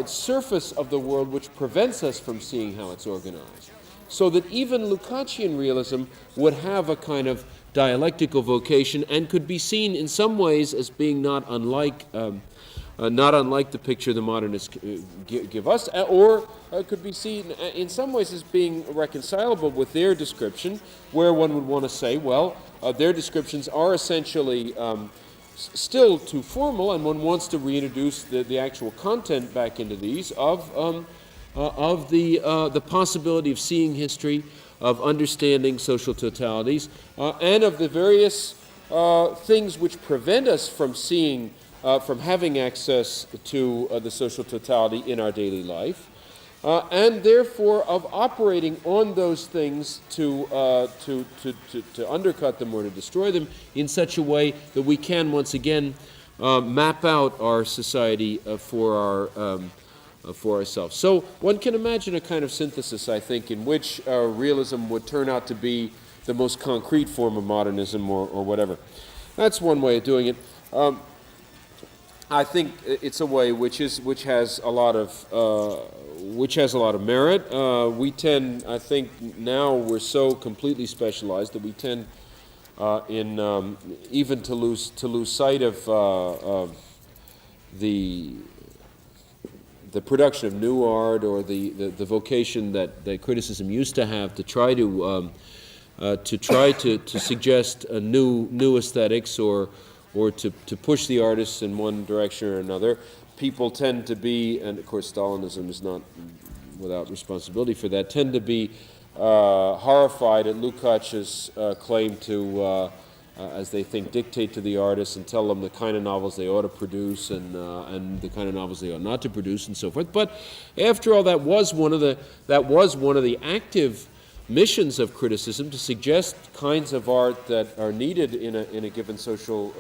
surface of the world which prevents us from seeing how it's organized. So that even Lukácsian realism would have a kind of dialectical vocation and could be seen in some ways as being not unlike the picture the modernists give us, or could be seen in some ways as being reconcilable with their description, where one would want to say, well, their descriptions are essentially still too formal, and one wants to reintroduce the actual content back into these of the possibility of seeing history, of understanding social totalities, and of the various things which prevent us from seeing, from having access to the social totality in our daily life, and therefore of operating on those things to undercut them or to destroy them in such a way that we can once again map out our society for ourselves. So one can imagine a kind of synthesis, I think, in which realism would turn out to be the most concrete form of modernism, or whatever. That's one way of doing it. I think it's a way which has a lot of merit. We tend, I think, now we're so completely specialized that we tend even to lose sight of the production of new art, or the vocation that criticism used to have to try to suggest a new aesthetics, or to push the artists in one direction or another. People tend to be, and of course Stalinism is not without responsibility for that, tend to be horrified at Lukács's claim to, as they think, dictate to the artists and tell them the kind of novels they ought to produce and the kind of novels they ought not to produce, and so forth. But after all, that was one of the active missions of criticism, to suggest kinds of art that are needed in a given social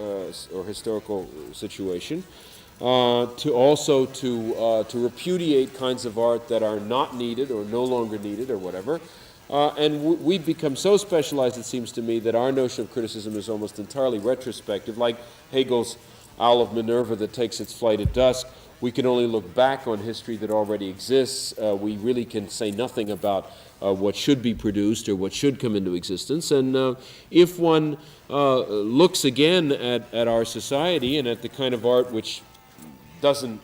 or historical situation, to also to repudiate kinds of art that are not needed or no longer needed or whatever. And we've become so specialized, it seems to me, that our notion of criticism is almost entirely retrospective, like Hegel's owl of Minerva that takes its flight at dusk. We can only look back on history that already exists. We really can say nothing about what should be produced or what should come into existence. And if one looks again at our society and at the kind of art which doesn't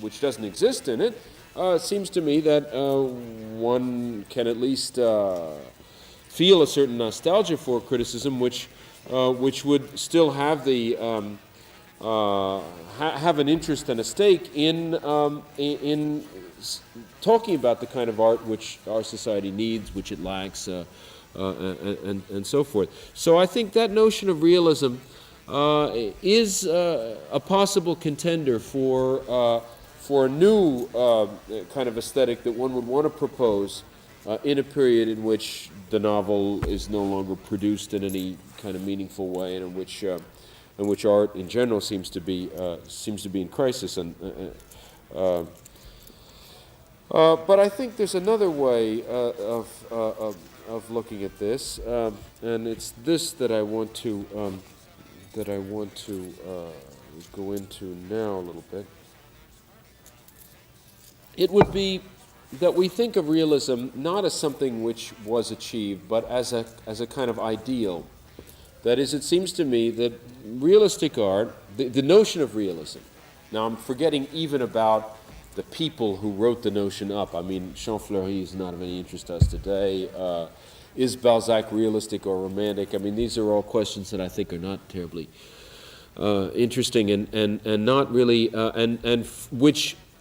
exist in it, it seems to me that one can at least feel a certain nostalgia for criticism, which would still have the have an interest and a stake in talking about the kind of art which our society needs, which it lacks, and so forth. So I think that notion of realism is a possible contender for a new kind of aesthetic that one would want to propose in a period in which the novel is no longer produced in any kind of meaningful way, and in which art in general seems to be in crisis. But I think there's another way of looking at this, and it's this that I want to go into now a little bit. It would be that we think of realism not as something which was achieved, but as a kind of ideal. That is, it seems to me that realistic art, the notion of realism, now I'm forgetting even about the people who wrote the notion up. I mean, Champfleury is not of any interest to us today. Is Balzac realistic or romantic? I mean, these are all questions that I think are not terribly interesting and not really,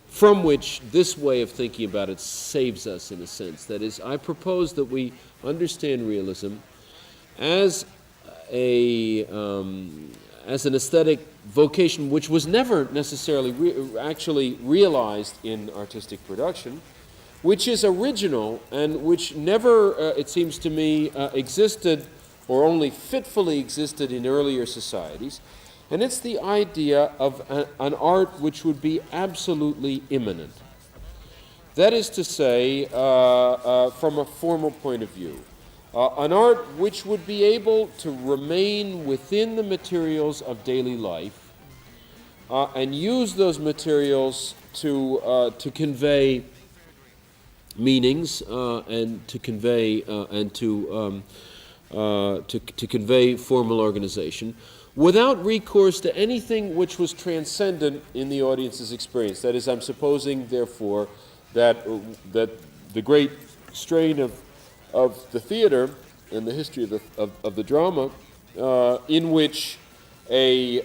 from which this way of thinking about it saves us in a sense. That is, I propose that we understand realism as an aesthetic vocation which was never necessarily actually realized in artistic production, which is original and which never, it seems to me, existed or only fitfully existed in earlier societies. And it's the idea of an art which would be absolutely immanent. That is to say, from a formal point of view, an art which would be able to remain within the materials of daily life and use those materials to convey meanings and to convey to convey formal organization, without recourse to anything which was transcendent in the audience's experience. That is, I'm supposing, therefore, that the great strain of the theater and the history of the drama, in which a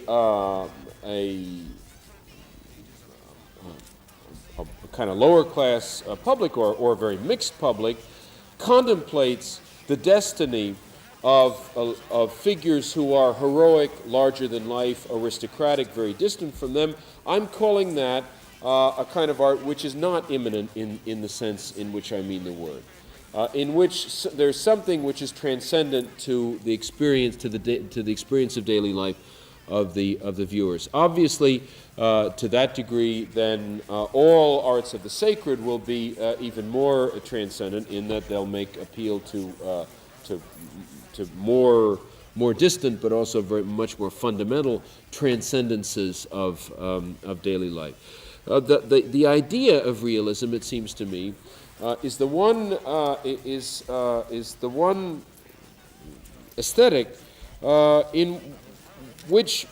kind of lower class public or a very mixed public contemplates the destiny of figures who are heroic, larger than life, aristocratic, very distant from them. I'm calling that a kind of art which is not immanent in the sense in which I mean the word, in which there's something which is transcendent to the experience, to the experience of daily life of the viewers. Obviously, to that degree, then all arts of the sacred will be even more transcendent in that they'll make appeal to more distant, but also very much more fundamental transcendences of daily life. The idea of realism, it seems to me, is the one aesthetic in which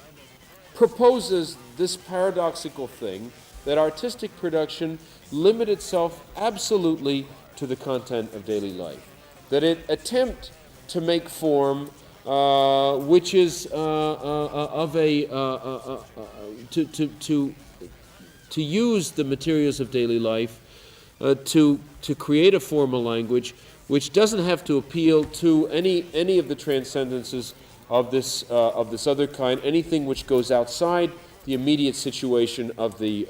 proposes this paradoxical thing that artistic production limit itself absolutely to the content of daily life, that it attempt to make form which is of a to use the materials of daily life to create a formal language which doesn't have to appeal to any of the transcendences of this other kind, anything which goes outside the immediate situation of the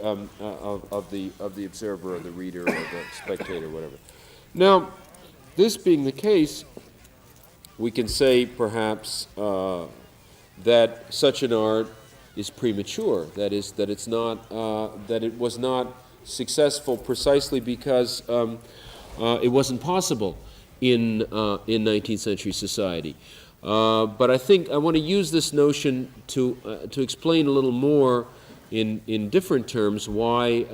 observer or the reader or the spectator, whatever. Now, this being the case, we can say perhaps that such an art is premature. That is, that it's not that it was not successful precisely because it wasn't possible in 19th century society. But I think I want to use this notion to explain a little more in different terms why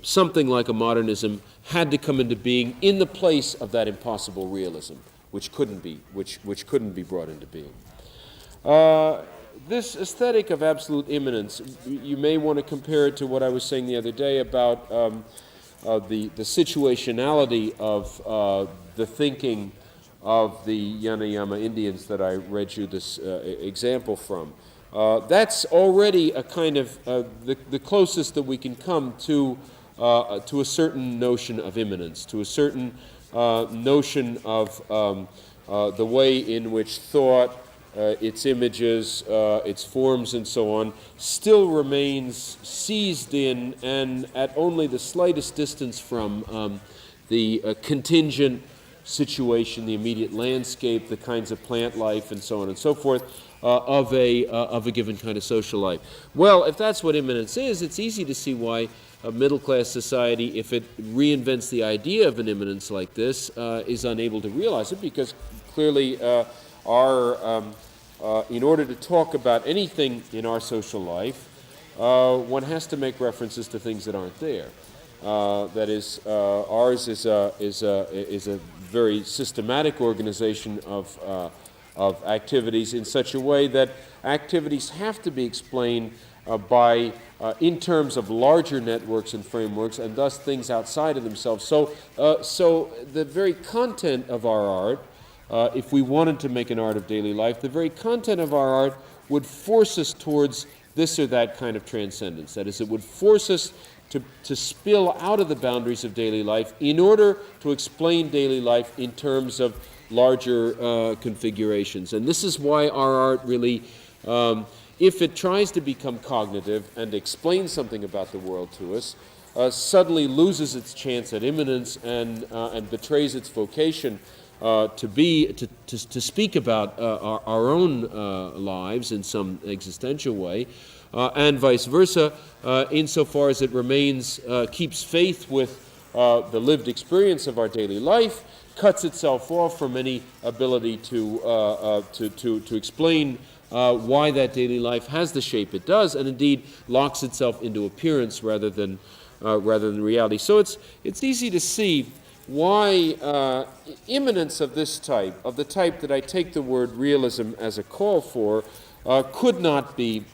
something like a modernism had to come into being in the place of that impossible realism, which couldn't be brought into being. This aesthetic of absolute immanence, you may want to compare it to what I was saying the other day about the situationality of the thinking of the Yanayama Indians that I read you this example from. That's already a kind of the closest that we can come to a certain notion of immanence, to a certain notion of the way in which thought, its images, its forms, and so on, still remains seized in and at only the slightest distance from the contingent situation, the immediate landscape, the kinds of plant life, and so on and so forth, of a given kind of social life. Well, if that's what immanence is, it's easy to see why a middle-class society, if it reinvents the idea of an immanence like this, is unable to realize it, because clearly in order to talk about anything in our social life, one has to make references to things that aren't there. That is, ours is a very systematic organization of activities in such a way that activities have to be explained in terms of larger networks and frameworks, and thus things outside of themselves. So the very content of our art, if we wanted to make an art of daily life, the very content of our art would force us towards this or that kind of transcendence. That is, it would force us to spill out of the boundaries of daily life in order to explain daily life in terms of larger configurations. And this is why our art really, if it tries to become cognitive and explain something about the world to us, suddenly loses its chance at immanence and betrays its vocation to speak about our own lives in some existential way, and vice versa, insofar as it keeps faith with the lived experience of our daily life, cuts itself off from any ability to explain why that daily life has the shape it does, and indeed locks itself into appearance rather than reality. So it's easy to see why immanence of this type, of the type that I take the word realism as a call for, could not be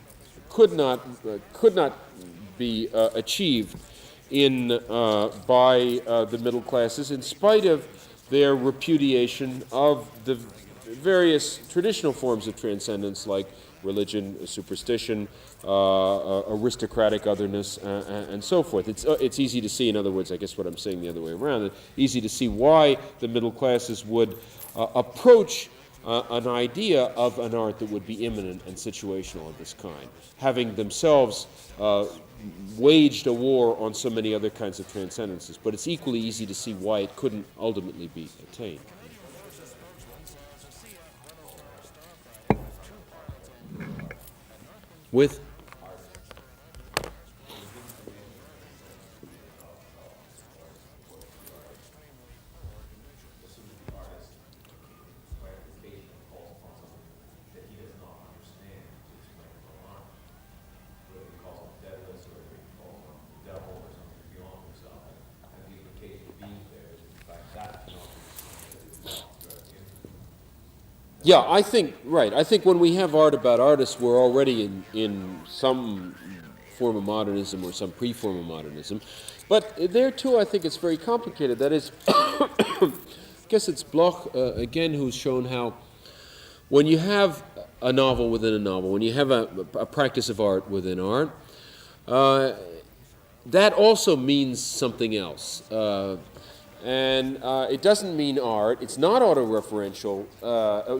achieved by the middle classes, in spite of their repudiation of the various traditional forms of transcendence, like religion, superstition, aristocratic otherness, and so forth. It's easy to see, in other words, I guess what I'm saying the other way around, it's easy to see why the middle classes would approach an idea of an art that would be immanent and situational of this kind, having themselves waged a war on so many other kinds of transcendences. But it's equally easy to see why it couldn't ultimately be attained. With Yeah, I think, right. I think when we have art about artists, we're already in some form of modernism or some pre-form of modernism. But there, too, I think it's very complicated. That is, I guess it's Bloch, again, who's shown how when you have a novel within a novel, when you have a practice of art within art, that also means something else. And it doesn't mean art. It's not autoreferential.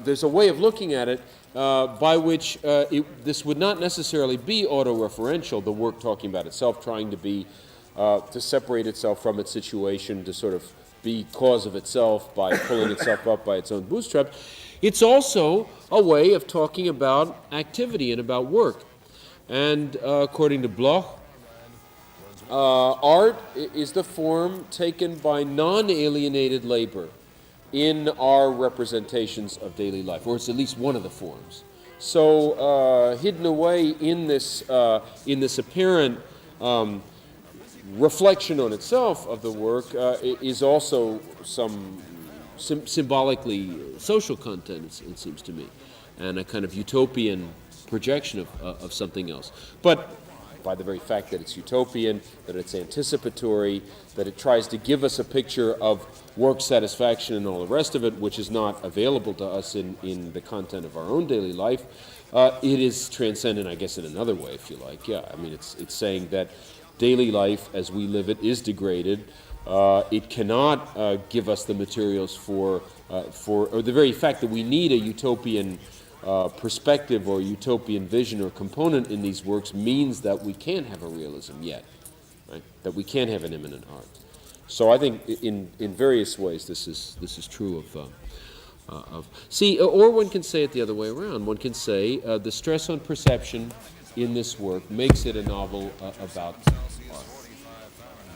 There's a way of looking at it by which this would not necessarily be autoreferential, the work talking about itself, trying to separate itself from its situation, to sort of be cause of itself by pulling itself up by its own bootstraps. It's also a way of talking about activity and about work. And according to Bloch, art is the form taken by non-alienated labor in our representations of daily life, or it's at least one of the forms. So hidden away in this apparent reflection on itself of the work is also some symbolically social content, it seems to me, and a kind of utopian projection of something else. But by the very fact that it's utopian, that it's anticipatory, that it tries to give us a picture of work satisfaction and all the rest of it, which is not available to us in the content of our own daily life, it is transcendent, I guess, in another way, if you like. Yeah, I mean, it's saying that daily life, as we live it, is degraded. It cannot give us the materials or the very fact that we need a utopian perspective or utopian vision or component in these works means that we can't have a realism yet, right? That we can't have an immanent art. So I think in various ways this is true or one can say it the other way around. One can say the stress on perception in this work makes it a novel about art.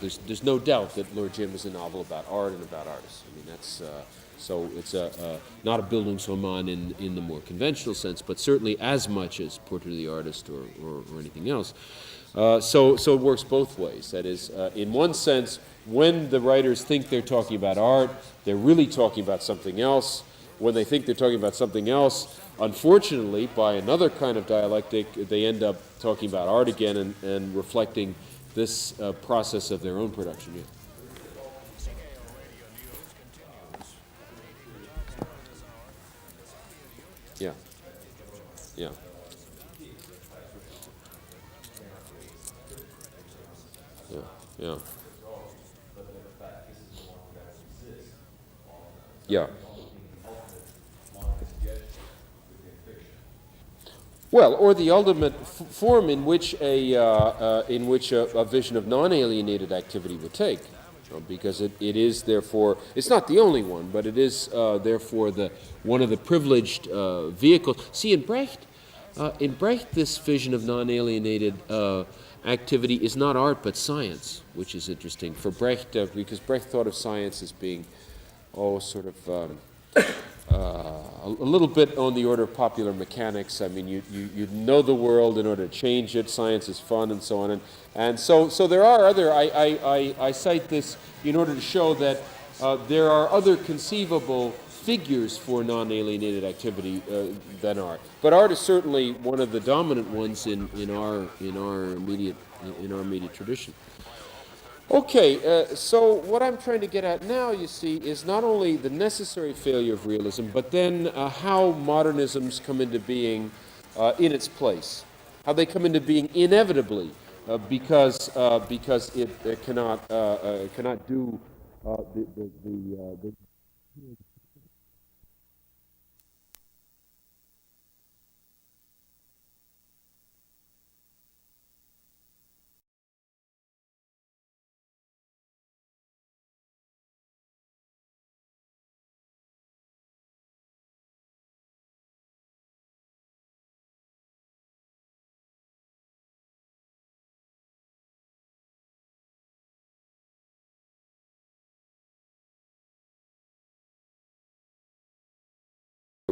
There's no doubt that Lord Jim is a novel about art and about artists. I mean, that's so it's not a Bildungsroman in the more conventional sense, but certainly as much as Portrait of the Artist or anything else. So it works both ways. That is, in one sense, when the writers think they're talking about art, they're really talking about something else. When they think they're talking about something else, unfortunately, by another kind of dialectic, they end up talking about art again and reflecting this process of their own production. Yeah. Yeah. Yeah. Yeah. Yeah. Yeah. Well, or the ultimate form in which a vision of non-alienated activity would take, because it is therefore, it's not the only one, but it is therefore one of the privileged vehicles. See, in Brecht, this vision of non-alienated activity is not art but science, which is interesting for Brecht, because Brecht thought of science as being, sort of a little bit on the order of popular mechanics. I mean, you know the world in order to change it. Science is fun, and so on. And so there are other. I cite this in order to show that there are other conceivable figures for non-alienated activity than art. But art is certainly one of the dominant ones in our immediate tradition. Okay, so what I'm trying to get at now, you see, is not only the necessary failure of realism, but then how modernisms come into being in its place, how they come into being inevitably, because it cannot do the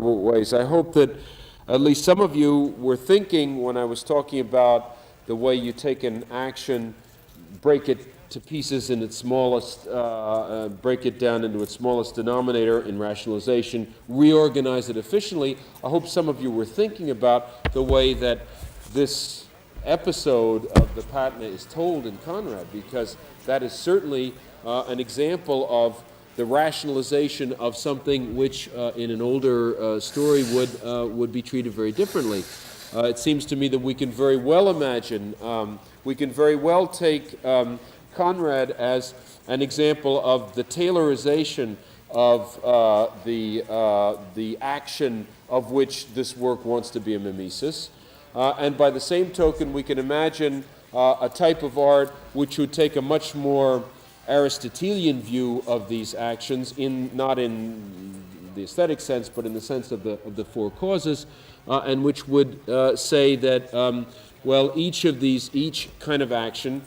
ways. I hope that at least some of you were thinking when I was talking about the way you take an action, break it to pieces in its smallest, break it down into its smallest denominator in rationalization, reorganize it efficiently. I hope some of you were thinking about the way that this episode of the Patna is told in Conrad, because that is certainly an example of the rationalization of something which in an older story would be treated very differently. It seems to me that we can very well imagine, we can very well take Conrad as an example of the tailorization of the action of which this work wants to be a mimesis. And by the same token, we can imagine a type of art which would take a much more Aristotelian view of these actions, not in the aesthetic sense, but in the sense of the four causes, and which would say that, well, each kind of action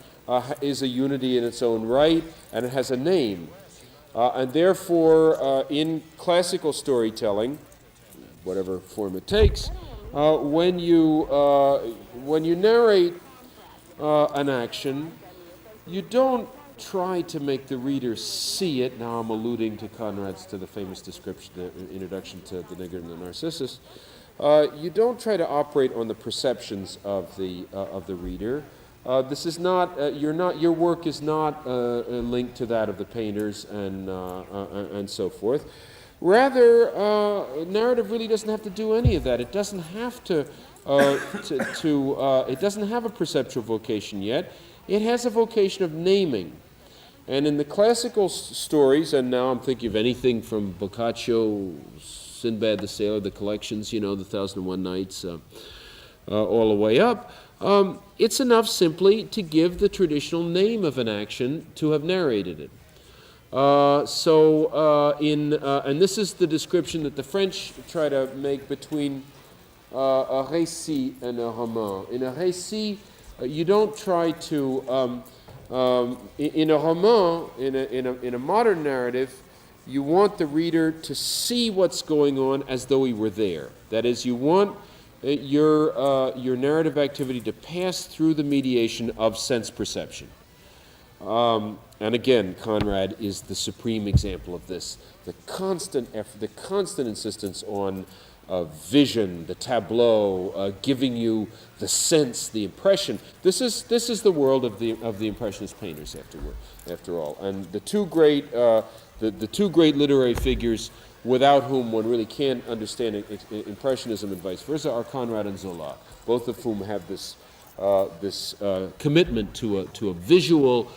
is a unity in its own right, and it has a name. And therefore, in classical storytelling, whatever form it takes, when you narrate an action, you don't try to make the reader see it. Now I'm alluding to the famous description, the introduction to the Nigger and the Narcissus. You don't try to operate on the perceptions of the reader. This is not your work is not linked to that of the painters and so forth. Rather, narrative really doesn't have to do any of that. It doesn't have to it doesn't have a perceptual vocation yet. It has a vocation of naming. And in the classical stories, and now I'm thinking of anything from Boccaccio, Sinbad the Sailor, the collections, the 1001 Nights, all the way up, it's enough simply to give the traditional name of an action to have narrated it. And this is the description that the French try to make between a récit and a roman. In a récit, you don't try to in a roman, in a modern narrative, you want the reader to see what's going on as though he were there. That is, you want your narrative activity to pass through the mediation of sense perception. And again, Conrad is the supreme example of this. The constant effort, the constant insistence on vision, the tableau, giving you the sense, the impression. This is the world of the Impressionist painters, after all. And the two great literary figures without whom one really can't understand Impressionism and vice versa are Conrad and Zola, both of whom have this commitment to a visual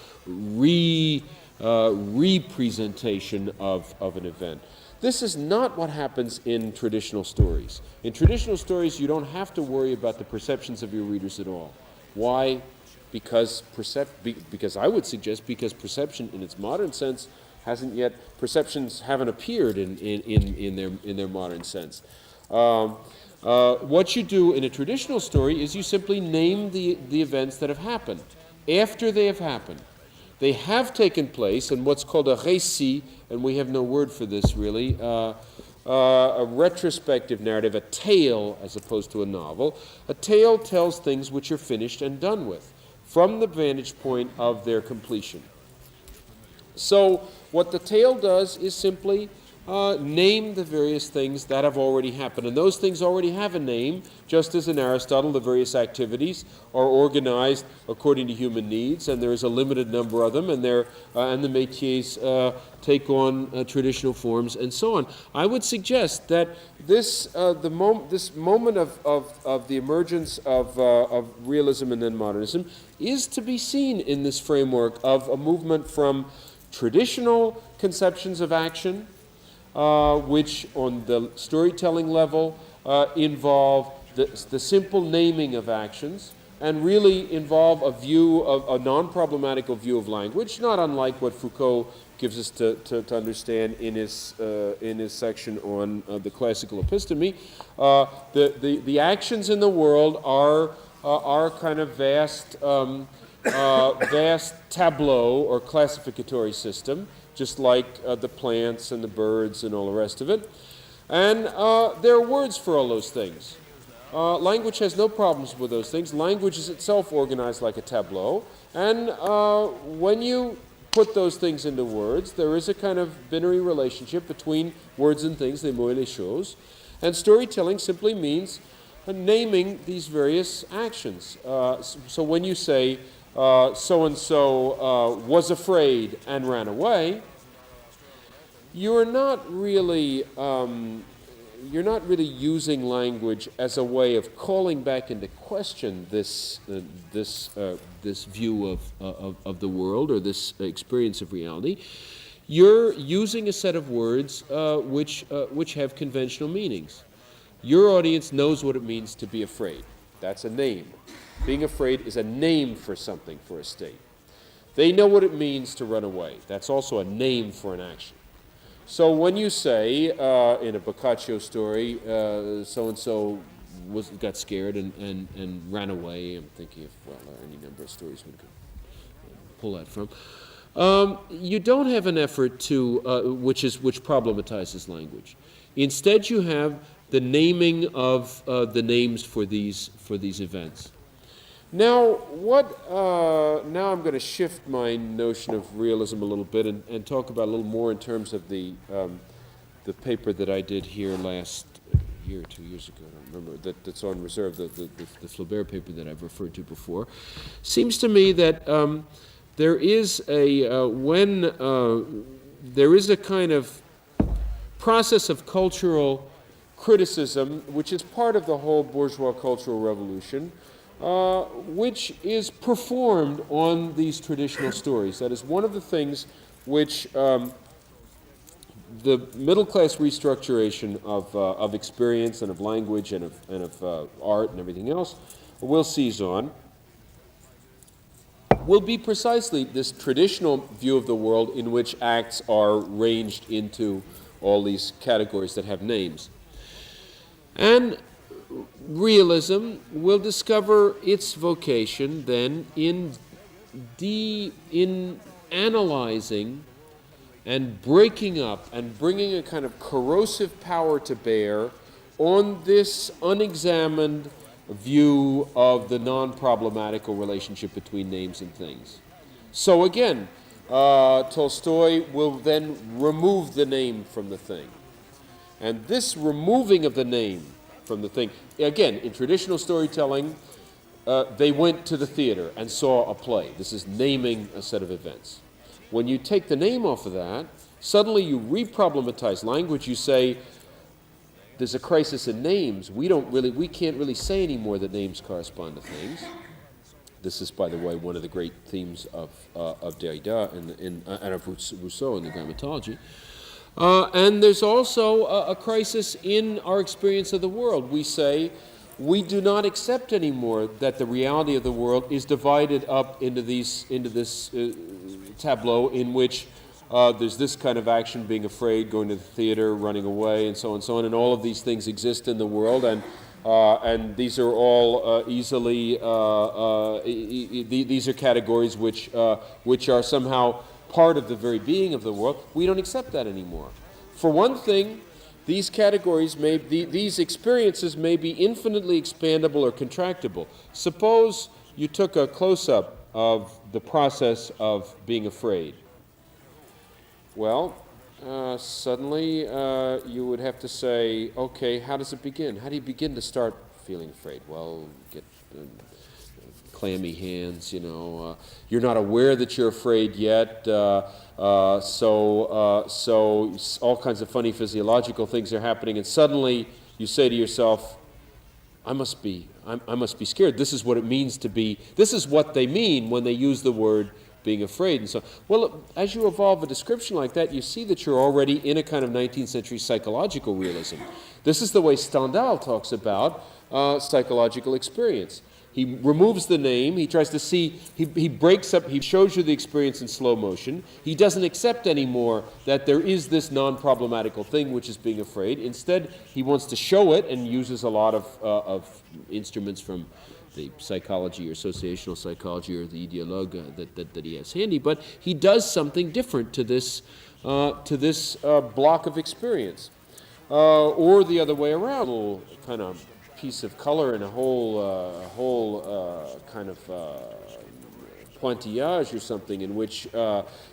representation of an event. This is not what happens in traditional stories. In traditional stories, you don't have to worry about the perceptions of your readers at all. Why? Because I would suggest because perception in its modern sense perceptions haven't appeared in their modern sense. What you do in a traditional story is you simply name the events that have happened after they have happened. They have taken place in what's called a récit, and we have no word for this really, a retrospective narrative, a tale as opposed to a novel. A tale tells things which are finished and done with, from the vantage point of their completion. So what the tale does is simply name the various things that have already happened. And those things already have a name, just as in Aristotle the various activities are organized according to human needs, and there is a limited number of them, and the métiers take on traditional forms, and so on. I would suggest that this moment of the emergence of realism and then modernism is to be seen in this framework of a movement from traditional conceptions of action, which on the storytelling level involve the simple naming of actions and really involve a non-problematical view of language, not unlike what Foucault gives us to understand in his section on the classical episteme. The actions in the world are kind of vast tableau or classificatory system, just like the plants and the birds and all the rest of it. And there are words for all those things. Language has no problems with those things. Language is itself organized like a tableau. And when you put those things into words, there is a kind of binary relationship between words and things, les mots et les choses. And storytelling simply means naming these various actions. So when you say, so-and-so was afraid and ran away, you're not really using language as a way of calling back into question this view of the world or this experience of reality. You're using a set of words which have conventional meanings. Your audience knows what it means to be afraid. That's a name. Being afraid is a name for something, for a state. They know what it means to run away. That's also a name for an action. So when you say in a Boccaccio story, so-and-so got scared and ran away, I'm thinking of, any number of stories we could pull that from. You don't have an effort to, which problematizes language. Instead, you have the naming of the names for these events. Now, now I'm going to shift my notion of realism a little bit and talk about a little more in terms of the paper that I did here last year, 2 years ago. I don't remember that's on reserve. The Flaubert paper that I've referred to before. Seems to me that there is there is a kind of process of cultural criticism, which is part of the whole bourgeois cultural revolution, which is performed on these traditional stories. That is one of the things which the middle-class restructuration of experience and of language and of art and everything else will seize on, will be precisely this traditional view of the world in which acts are ranged into all these categories that have names. And realism will discover its vocation then in analyzing and breaking up and bringing a kind of corrosive power to bear on this unexamined view of the non-problematical relationship between names and things. So again, Tolstoy will then remove the name from the thing. And this removing of the name from the thing, again, in traditional storytelling, they went to the theater and saw a play. This is naming a set of events. When you take the name off of that, suddenly you re-problematize language. You say, there's a crisis in names. We can't really say anymore that names correspond to things. This is, by the way, one of the great themes of Derrida and of Rousseau in the grammatology. And there's also a crisis in our experience of the world. We say we do not accept anymore that the reality of the world is divided up into this tableau in which there's this kind of action, being afraid, going to the theater, running away, and so on and so on, and all of these things exist in the world, and these are all easily, these are categories which are somehow part of the very being of the world. We don't accept that anymore. For one thing, these categories these experiences may be infinitely expandable or contractible. Suppose you took a close-up of the process of being afraid. Well, suddenly you would have to say, okay, how does it begin? How do you begin to start feeling afraid? Well, get clammy hands, you know. You're not aware that you're afraid yet, so all kinds of funny physiological things are happening, and suddenly you say to yourself, I must be scared. This is what it means to be, this is what they mean when they use the word being afraid. And so, well, as you evolve a description like that, you see that you're already in a kind of 19th century psychological realism. This is the way Stendhal talks about psychological experience. He removes the name, he tries to see, he breaks up, he shows you the experience in slow motion. He doesn't accept anymore that there is this non-problematical thing which is being afraid. Instead, he wants to show it and uses a lot of instruments from the psychology or associational psychology or the ideologue that he has handy, but he does something different to this block of experience. Or the other way around, a little kind of piece of color and a whole kind of pointillage or something in which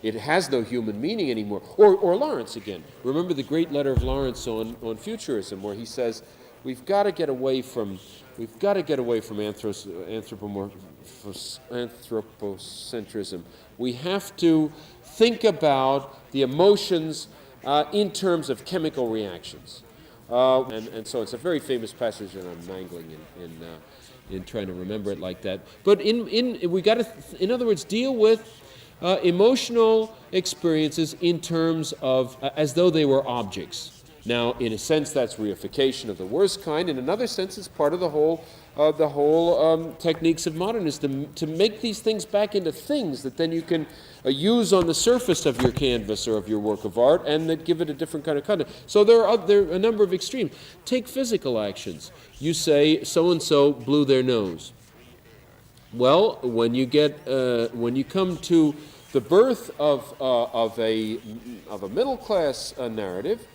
it has no human meaning anymore. Or Lawrence again. Remember the great letter of Lawrence on futurism, where he says we've got to get away from anthropocentrism. We have to think about the emotions in terms of chemical reactions. And so it's a very famous passage, and I'm mangling in trying to remember it like that. But we got to, in other words, deal with emotional experiences in terms of as though they were objects. Now, in a sense, that's reification of the worst kind. In another sense, it's part of the whole techniques of modernism to make these things back into things that then you can use on the surface of your canvas or of your work of art, and that give it a different kind of content. So there are a number of extremes. Take physical actions. You say so-and-so blew their nose. Well, when you come to the birth of a middle class narrative,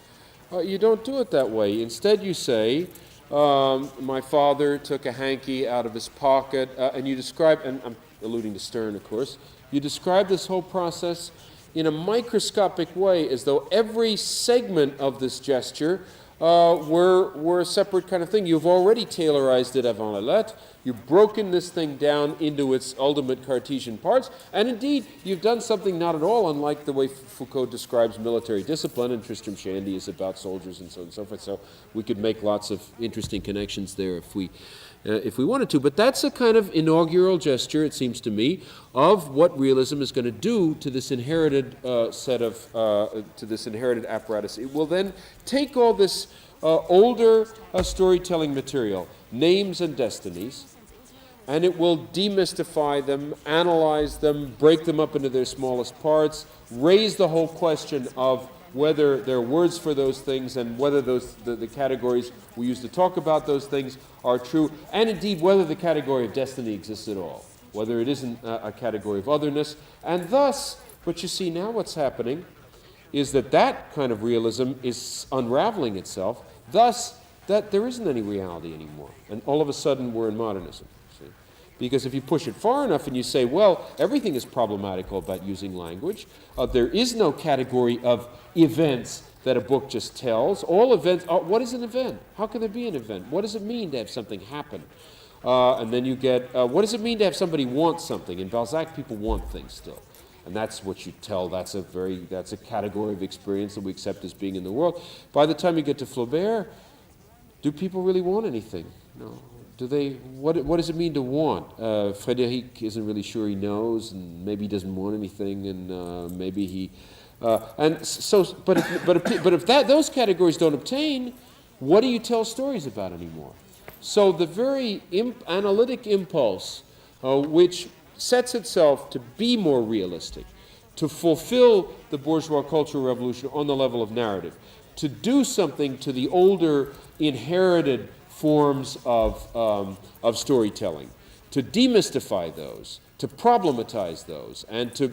you don't do it that way. Instead, you say, my father took a hanky out of his pocket, and you describe, and I'm alluding to Stern, of course, you describe this whole process in a microscopic way, as though every segment of this gesture were a separate kind of thing. You've already Taylorized it avant la lettre. You've broken this thing down into its ultimate Cartesian parts, and indeed, you've done something not at all unlike the way Foucault describes military discipline, and Tristram Shandy is about soldiers and so on and so forth. So we could make lots of interesting connections there if we wanted to. But that's a kind of inaugural gesture, it seems to me, of what realism is going to do to this inherited to this inherited apparatus. It will then take all this older storytelling material, names and destinies, and it will demystify them, analyze them, break them up into their smallest parts, raise the whole question of whether there are words for those things and whether the categories we use to talk about those things are true, and indeed whether the category of destiny exists at all, whether it isn't a category of otherness. And thus, but you see now what's happening is that kind of realism is unraveling itself, thus that there isn't any reality anymore. And all of a sudden we're in modernism. See? Because if you push it far enough and you say, well, everything is problematical about using language, there is no category of events that a book just tells. All events, what is an event? How can there be an event? What does it mean to have something happen? And then you get, what does it mean to have somebody want something? In Balzac, people want things still. And that's what you tell, that's a category of experience that we accept as being in the world. By the time you get to Flaubert, do people really want anything? No. What does it mean to want? Frederic isn't really sure he knows, and maybe he doesn't want anything, and maybe he, and so. But if those categories don't obtain, what do you tell stories about anymore? So the very analytic impulse, which sets itself to be more realistic, to fulfill the bourgeois cultural revolution on the level of narrative, to do something to the older inherited forms of storytelling, to demystify those, to problematize those, and to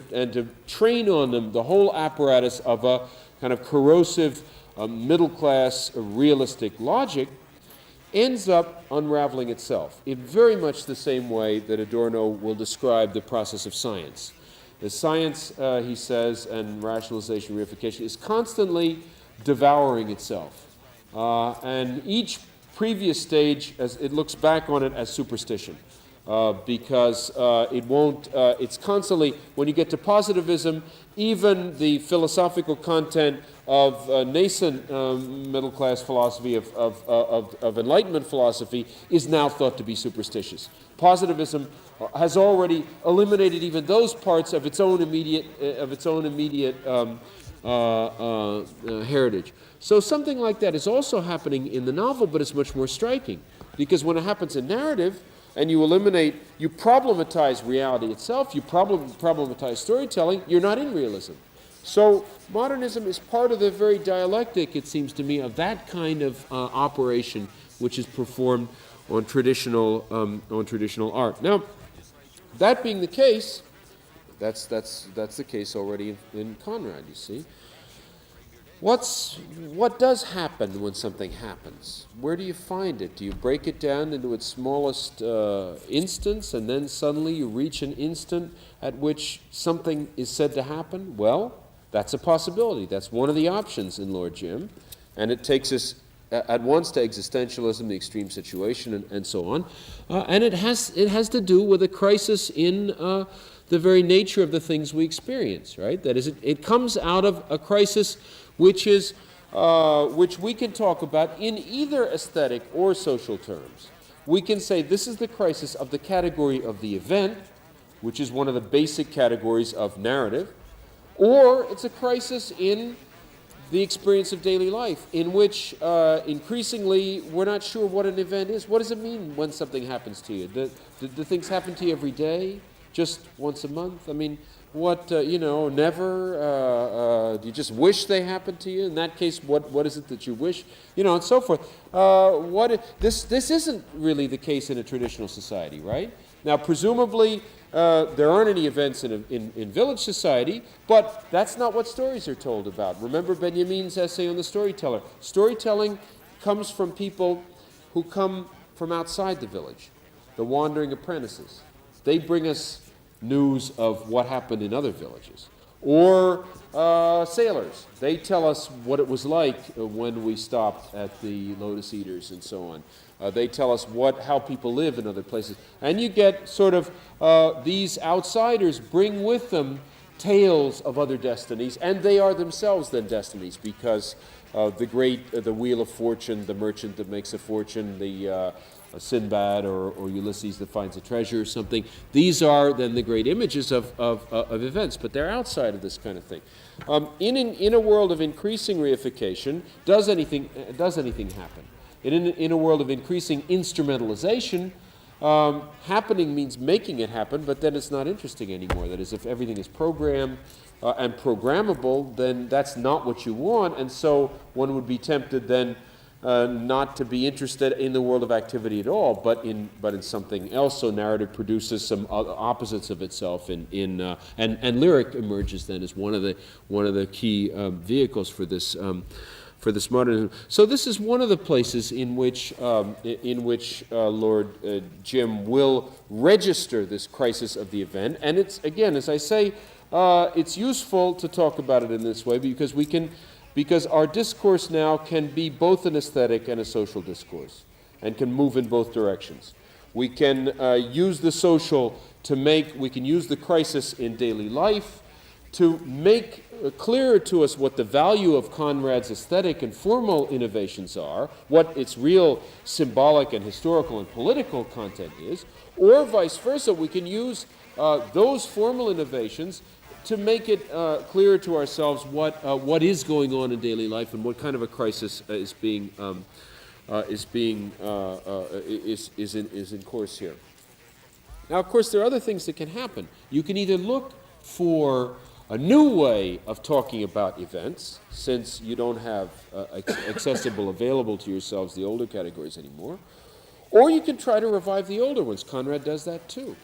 train on them the whole apparatus of a kind of corrosive middle-class realistic logic, ends up unraveling itself in very much the same way that Adorno will describe the process of science. The science, he says, and rationalization, reification, is constantly devouring itself. And each previous stage, as it looks back on it as superstition, because it won't, it's constantly, when you get to positivism, even the philosophical content of nascent middle-class philosophy, of Enlightenment philosophy, is now thought to be superstitious. Positivism has already eliminated even those parts of its own immediate heritage. So something like that is also happening in the novel, but it's much more striking, because when it happens in narrative, and you problematize reality itself, you problematize storytelling, you're not in realism. So modernism is part of the very dialectic, it seems to me, of that kind of operation which is performed on traditional art. Now, that being the case, that's the case already in Conrad, you see. What does happen when something happens? Where do you find it? Do you break it down into its smallest instance, and then suddenly you reach an instant at which something is said to happen? Well, that's a possibility. That's one of the options in Lord Jim, and it takes us at once to existentialism, the extreme situation, and so on. And it has to do with a crisis in the very nature of the things we experience, right? That is, it comes out of a crisis which we can talk about in either aesthetic or social terms. We can say this is the crisis of the category of the event, which is one of the basic categories of narrative, or it's a crisis in the experience of daily life, in which increasingly we're not sure what an event is. What does it mean when something happens to you? Do things happen to you every day? Just once a month? I mean, what, never? Do you just wish they happened to you? In that case, what is it that you wish? And so forth. This isn't really the case in a traditional society, right? Now, presumably, there aren't any events in village society, but that's not what stories are told about. Remember Benjamin's essay on the storyteller. Storytelling comes from people who come from outside the village, the wandering apprentices. They bring us news of what happened in other villages. Or sailors. They tell us what it was like when we stopped at the Lotus Eaters and so on. They tell us how people live in other places. And you get sort of these outsiders bring with them tales of other destinies, and they are themselves then destinies, because the Wheel of Fortune, the merchant that makes a fortune, the Sinbad or Ulysses that finds a treasure or something. These are then the great images of events, but they're outside of this kind of thing. In a world of increasing reification, does anything happen? In a world of increasing instrumentalization, happening means making it happen, but then it's not interesting anymore. That is, if everything is programmed and programmable, then that's not what you want, and so one would be tempted then not to be interested in the world of activity at all, but in something else. So narrative produces some opposites of itself, and lyric emerges then as one of the key vehicles for this modernism. So this is one of the places in which Lord Jim will register this crisis of the event, and it's, again, as I say, it's useful to talk about it in this way because our discourse now can be both an aesthetic and a social discourse, and can move in both directions. We can use the social we can use the crisis in daily life to make clearer to us what the value of Conrad's aesthetic and formal innovations are, what its real symbolic and historical and political content is, or vice versa, we can use those formal innovations to make it clearer to ourselves what is going on in daily life and what kind of a crisis is in course here. Now, of course, there are other things that can happen. You can either look for a new way of talking about events, since you don't have accessible, available to yourselves the older categories anymore, or you can try to revive the older ones. Conrad does that too.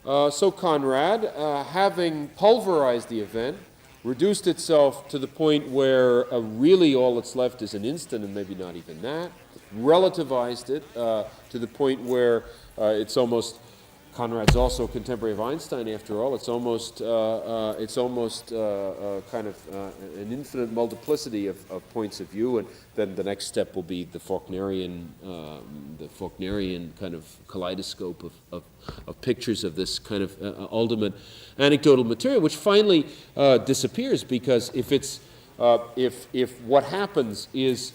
So Conrad, having pulverized the event, reduced itself to the point where really all that's left is an instant and maybe not even that, relativized it to the point where it's almost, Conrad's also a contemporary of Einstein after all, it's almost kind of an infinite multiplicity of points of view, and then the next step will be the Faulknerian kind of kaleidoscope of pictures of this kind of ultimate anecdotal material, which finally disappears, because if what happens is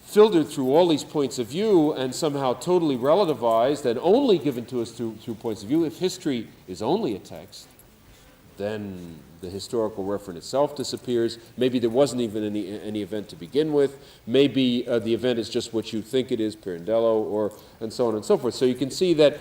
filtered through all these points of view and somehow totally relativized and only given to us through points of view, if history is only a text, then the historical referent itself disappears. Maybe there wasn't even any event to begin with. Maybe the event is just what you think it is, Pirandello, and so on and so forth. So you can see that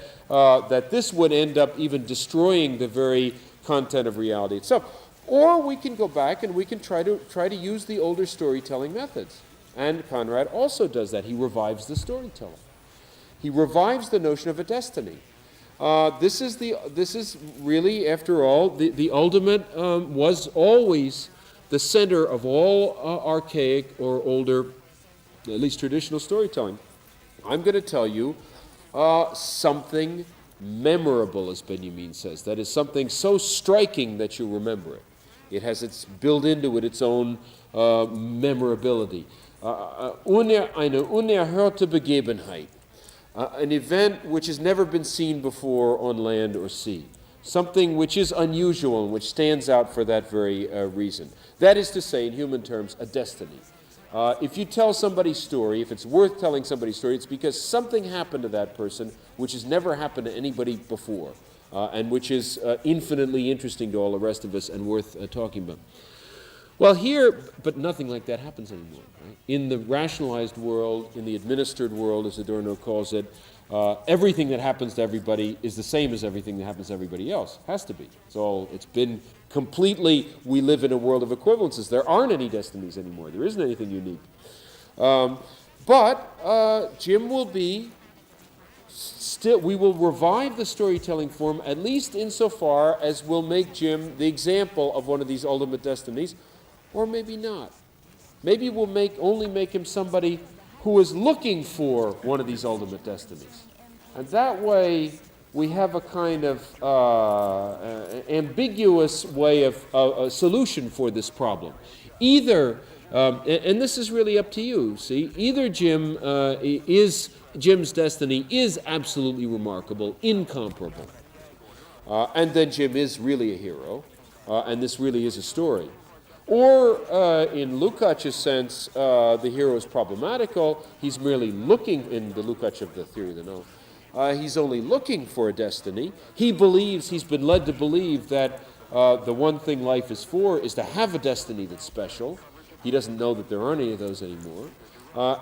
this would end up even destroying the very content of reality itself. Or we can go back and we can try to use the older storytelling methods. And Conrad also does that. He revives the storytelling. He revives the notion of a destiny. This is really, after all, the ultimate was always the center of all archaic or older, at least traditional storytelling. I'm going to tell you something memorable, as Benjamin says. That is something so striking that you remember it. It has built into it its own memorability. Eine unerhörte Begebenheit. An event which has never been seen before on land or sea. Something which is unusual and which stands out for that very reason. That is to say, in human terms, a destiny. If you tell somebody's story, if it's worth telling somebody's story, it's because something happened to that person which has never happened to anybody before, and which is infinitely interesting to all the rest of us and worth talking about. Well, here, but nothing like that happens anymore. Right? In the rationalized world, in the administered world, as Adorno calls it, everything that happens to everybody is the same as everything that happens to everybody else. Has to be. It's been completely, we live in a world of equivalences. There aren't any destinies anymore. There isn't anything unique. But Jim will be still, we will revive the storytelling form, at least insofar as we'll make Jim the example of one of these ultimate destinies, or maybe not. Maybe we'll only make him somebody who is looking for one of these ultimate destinies. And that way, we have a kind of ambiguous way of a solution for this problem. Either, and this is really up to you, see, either Jim's destiny is absolutely remarkable, incomparable, and then Jim is really a hero, and this really is a story. Or, in Lukács's sense, the hero is problematical. He's merely looking, in the Lukács of the theory of the no, he's only looking for a destiny. He believes, he's been led to believe that the one thing life is for is to have a destiny that's special. He doesn't know that there aren't any of those anymore.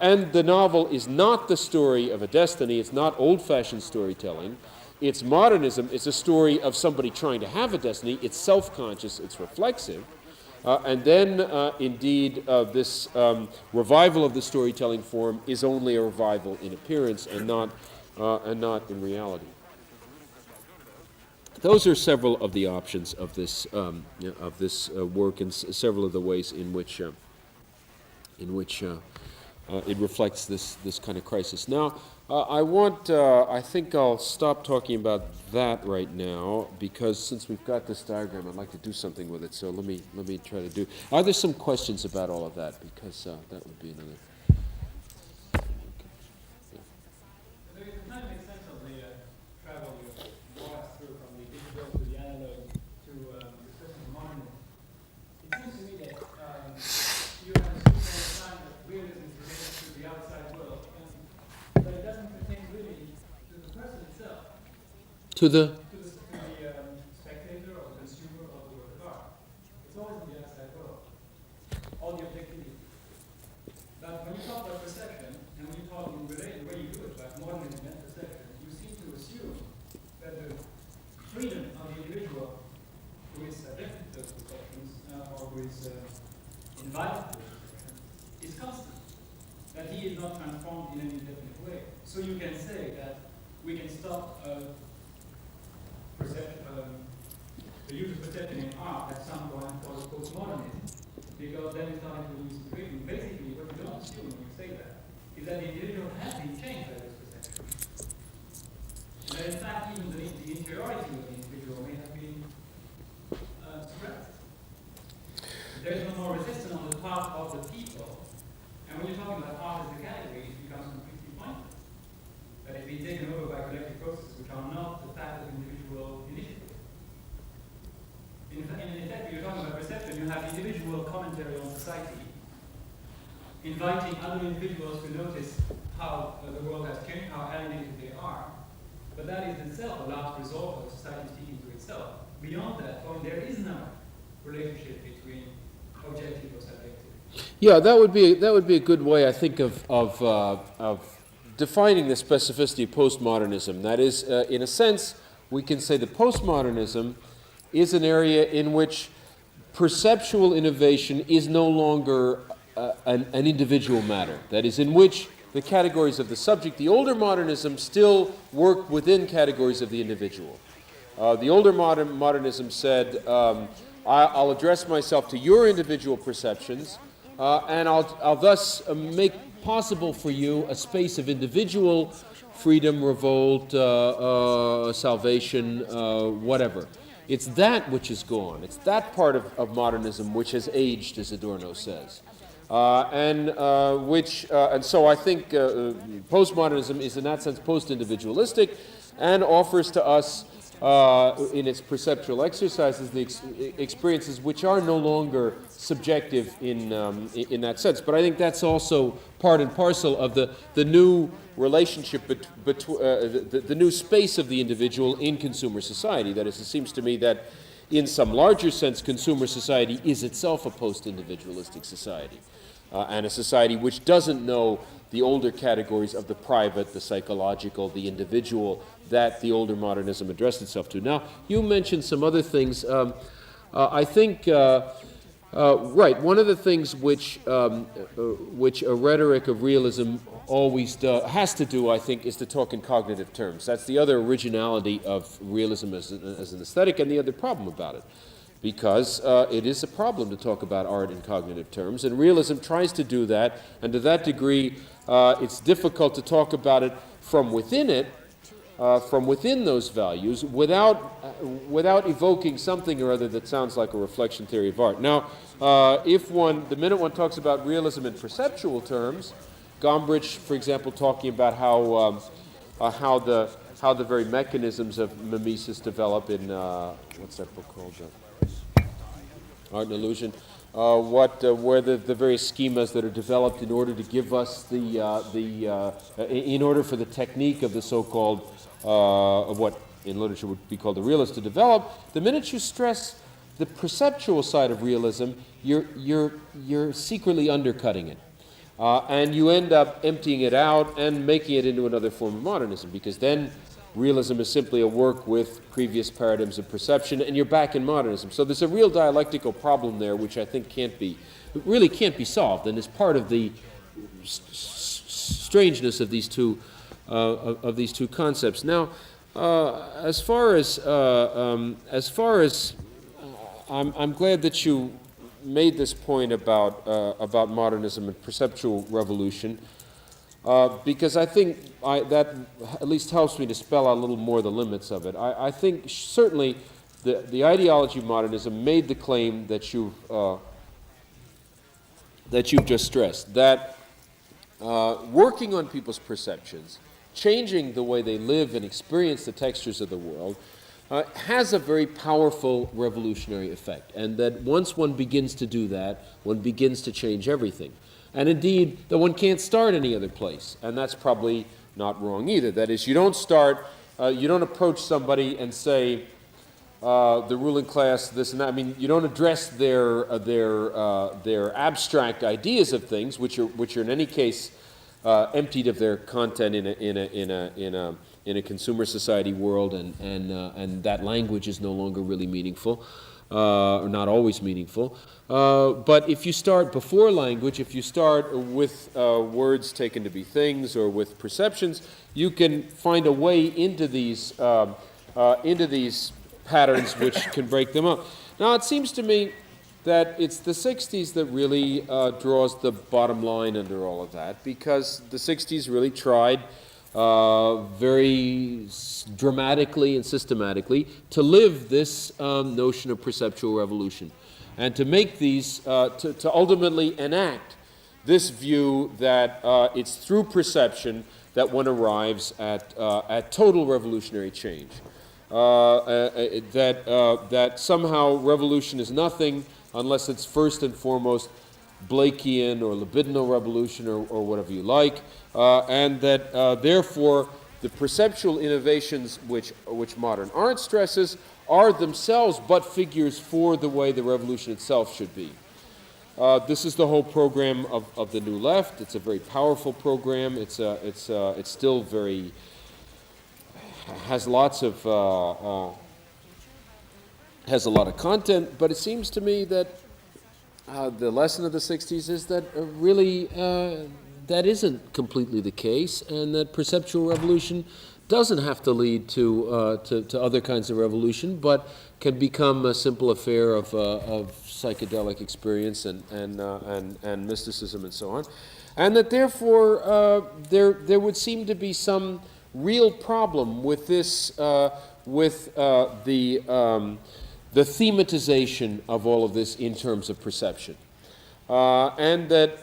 And the novel is not the story of a destiny. It's not old-fashioned storytelling. It's modernism. It's a story of somebody trying to have a destiny. It's self-conscious. It's reflexive. And then, indeed, this revival of the storytelling form is only a revival in appearance and not in reality. Those are several of the options of this work, and several of the ways in which it reflects this kind of crisis. Now, I think I'll stop talking about that right now, because since we've got this diagram, I'd like to do something with it. So let me try to do. Are there some questions about all of that? Because that would be another.
It kind of makes sense of the travel you walk through from the digital to the analog to discussing modernism. It seems to me
To the
spectator or the consumer of the work of art. It's always in the outside world, all the objectivity. But when you talk about perception, and when you talk in the way you do it, about modernism and perception, you seem to assume that the freedom of the individual who is subjected to those perceptions, or who is invited to those perceptions, is constant. That he is not transformed in any definite way. So you can say that we can stop the use of perception in art at some point called postmodernism, because then we started to lose the freedom. Basically, what you don't assume when you say that is that the individual has been changed by those perceptions. And that in fact, even the interiority of the individual may have been suppressed. There is no more resistance on the part of the people. And when you're talking about art as a category, it becomes completely pointless. That it's been taken over by collective processes which are not the fact of individual initiative. In fact, when you're talking about perception, you have individual commentary on society, inviting other individuals to notice how the world has changed, how alienated they are. But that is itself a last resort of society speaking to itself. Beyond that point, there is no relationship between objective or subjective.
Yeah, that would be a good way, I think, of defining the specificity of postmodernism. That is, in a sense, we can say that postmodernism is an area in which perceptual innovation is no longer an individual matter. That is, in which the categories of the subject, the older modernism still worked within categories of the individual. The older modernism said, I'll address myself to your individual perceptions, and I'll thus make possible for you a space of individual freedom, revolt, salvation, whatever. It's that which is gone. It's that part of modernism which has aged, as Adorno says. And so I think postmodernism is in that sense post-individualistic and offers to us in its perceptual exercises the experiences which are no longer subjective in that sense. But I think that's also part and parcel of the new relationship the new space of the individual in consumer society. That is, it seems to me that in some larger sense, consumer society is itself a post-individualistic society, and a society which doesn't know the older categories of the private, the psychological, the individual that the older modernism addressed itself to. Now, you mentioned some other things. I think, right, one of the things which a rhetoric of realism always has to do, I think, is to talk in cognitive terms. That's the other originality of realism as an aesthetic, and the other problem about it. Because it is a problem to talk about art in cognitive terms, and realism tries to do that, and to that degree, it's difficult to talk about it from within those values, without evoking something or other that sounds like a reflection theory of art. Now, the minute one talks about realism in perceptual terms, Gombrich, for example, talking about how the very mechanisms of mimesis develop in what's that book called? Art and Illusion. Where the various schemas that are developed in order to give us in order for the technique of the so-called of what in literature would be called the realist to develop. The minute you stress the perceptual side of realism, you're secretly undercutting it. And you end up emptying it out and making it into another form of modernism, because then realism is simply a work with previous paradigms of perception, and you're back in modernism. So there's a real dialectical problem there, which I think really can't be solved, and is part of the strangeness of these two concepts. Now, as far as I'm glad that you made this point about modernism and perceptual revolution, because I think that at least helps me to spell out a little more the limits of it. I think certainly the ideology of modernism made the claim that you've just stressed, that working on people's perceptions, changing the way they live and experience the textures of the world, has a very powerful revolutionary effect, and that once one begins to do that, one begins to change everything. And indeed, that one can't start any other place, and that's probably not wrong either. That is, you don't start you don't approach somebody and say, the ruling class, this and that. I mean, you don't address their abstract ideas of things, which are in any case emptied of their content in a consumer society world, and that language is no longer really meaningful, or not always meaningful. But if you start before language, if you start with words taken to be things or with perceptions, you can find a way into these patterns which can break them up. Now, it seems to me that it's the 60s that really draws the bottom line under all of that, because the 60s really tried very dramatically and systematically to live this notion of perceptual revolution, and to make these, to ultimately enact this view that it's through perception that one arrives at total revolutionary change. That somehow revolution is nothing unless it's first and foremost Blakean or libidinal revolution or whatever you like, and that therefore the perceptual innovations which modern art stresses are themselves but figures for the way the revolution itself should be. This is the whole program of the New Left. It's a very powerful program. It's still very, has lots of has a lot of content, but it seems to me that the lesson of the 60s is that really that isn't completely the case, and that perceptual revolution doesn't have to lead to other kinds of revolution, but can become a simple affair of psychedelic experience and mysticism and so on, and that therefore there would seem to be some real problem with this, the thematization of all of this in terms of perception, and that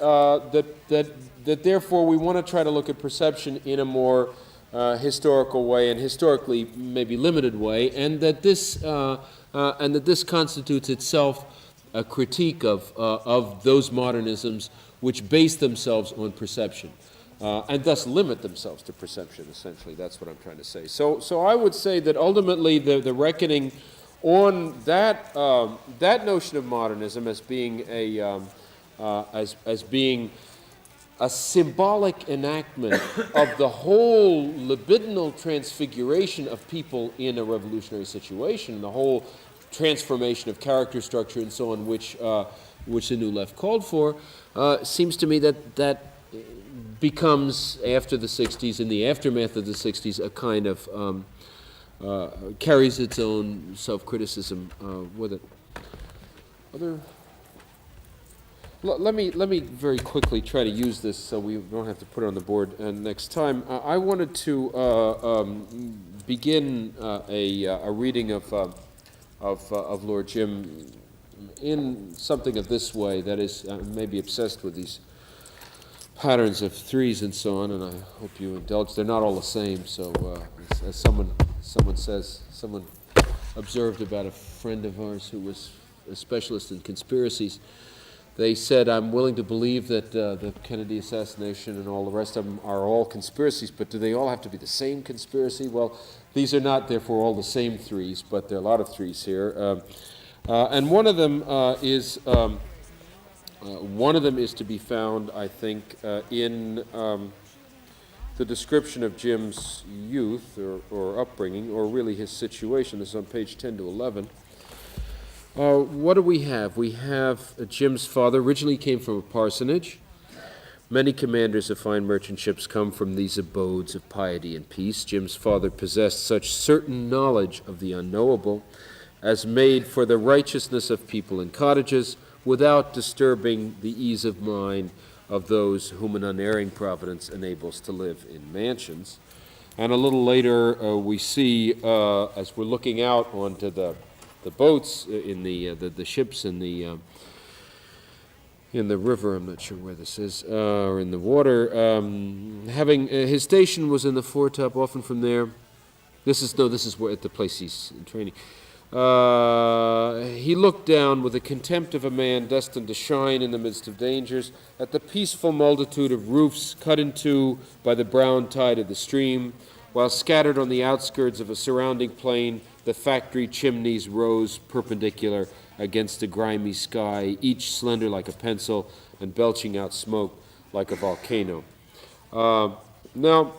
therefore we want to try to look at perception in a more historical way, and historically maybe limited way, and that this constitutes itself a critique of those modernisms which base themselves on perception. And thus limit themselves to perception, essentially. That's what I'm trying to say. So I would say that ultimately the reckoning on that notion of modernism as being as being a symbolic enactment of the whole libidinal transfiguration of people in a revolutionary situation, the whole transformation of character structure and so on, which the New Left called for, seems to me that becomes, after the 60s, in the aftermath of the 60s, a kind of, carries its own self-criticism with it. Let me very quickly try to use this so we don't have to put it on the board next time. I wanted to begin a reading of Lord Jim in something of this way, that is, maybe obsessed with these patterns of threes and so on, and I hope you indulge. They're not all the same, so as someone observed about a friend of ours who was a specialist in conspiracies, they said, I'm willing to believe that the Kennedy assassination and all the rest of them are all conspiracies, but do they all have to be the same conspiracy? Well, these are not, therefore, all the same threes, but there are a lot of threes here. And one of them is to be found, I think, in the description of Jim's youth or upbringing, or really his situation. This is on page 10 to 11. What do we have? We have Jim's father originally came from a parsonage. Many commanders of fine merchant ships come from these abodes of piety and peace. Jim's father possessed such certain knowledge of the unknowable as made for the righteousness of people in cottages, without disturbing the ease of mind of those whom an unerring providence enables to live in mansions. And a little later we see, as we're looking out onto the boats in the ships in the river, I'm not sure where this is, or in the water, having his station was in the foretop. Often from there, this is where at the place he's in training. He looked down with the contempt of a man destined to shine in the midst of dangers at the peaceful multitude of roofs cut in two by the brown tide of the stream, while scattered on the outskirts of a surrounding plain, the factory chimneys rose perpendicular against the grimy sky, each slender like a pencil and belching out smoke like a volcano. Now,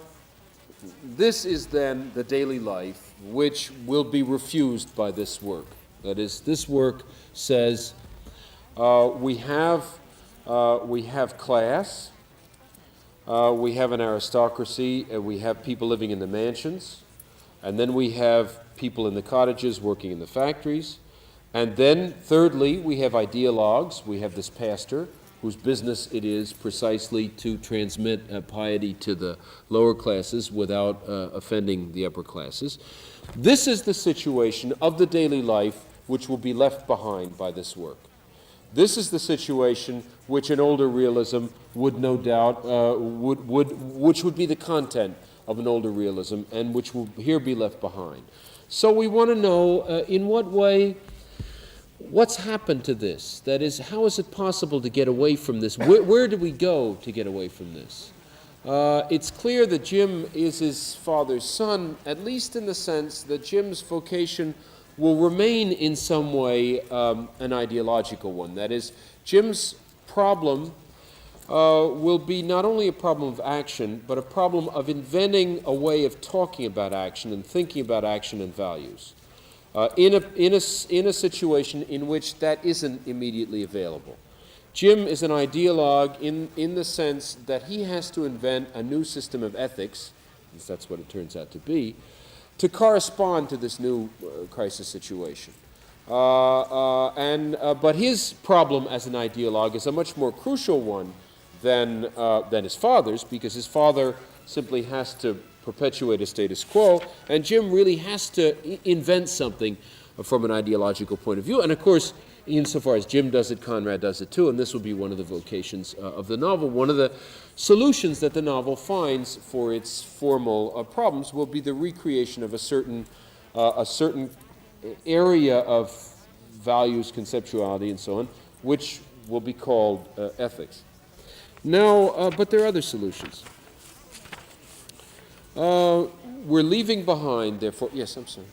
this is then the daily life which will be refused by this work. That is, this work says we have class, we have an aristocracy, and we have people living in the mansions, and then we have people in the cottages working in the factories, and then thirdly we have ideologues. We have this pastor whose business it is precisely to transmit piety to the lower classes without offending the upper classes. This is the situation of the daily life which will be left behind by this work. This is the situation which an older realism would no doubt, which would be the content of an older realism and which will here be left behind. So we want to know in what way, what's happened to this? That is, how is it possible to get away from this? Where do we go to get away from this? It's clear that Jim is his father's son, at least in the sense that Jim's vocation will remain in some way an ideological one. That is, Jim's problem will be not only a problem of action, but a problem of inventing a way of talking about action and thinking about action and values in a situation in which that isn't immediately available. Jim is an ideologue in the sense that he has to invent a new system of ethics, if that's what it turns out to be, to correspond to this new crisis situation. But his problem as an ideologue is a much more crucial one than his father's, because his father simply has to perpetuate a status quo, and Jim really has to invent something from an ideological point of view. And of course, insofar as Jim does it, Conrad does it too, and this will be one of the vocations of the novel. One of the solutions that the novel finds for its formal problems will be the recreation of a certain area of values, conceptuality, and so on, which will be called ethics. Now, but there are other solutions. We're leaving behind, therefore, yes, I'm sorry.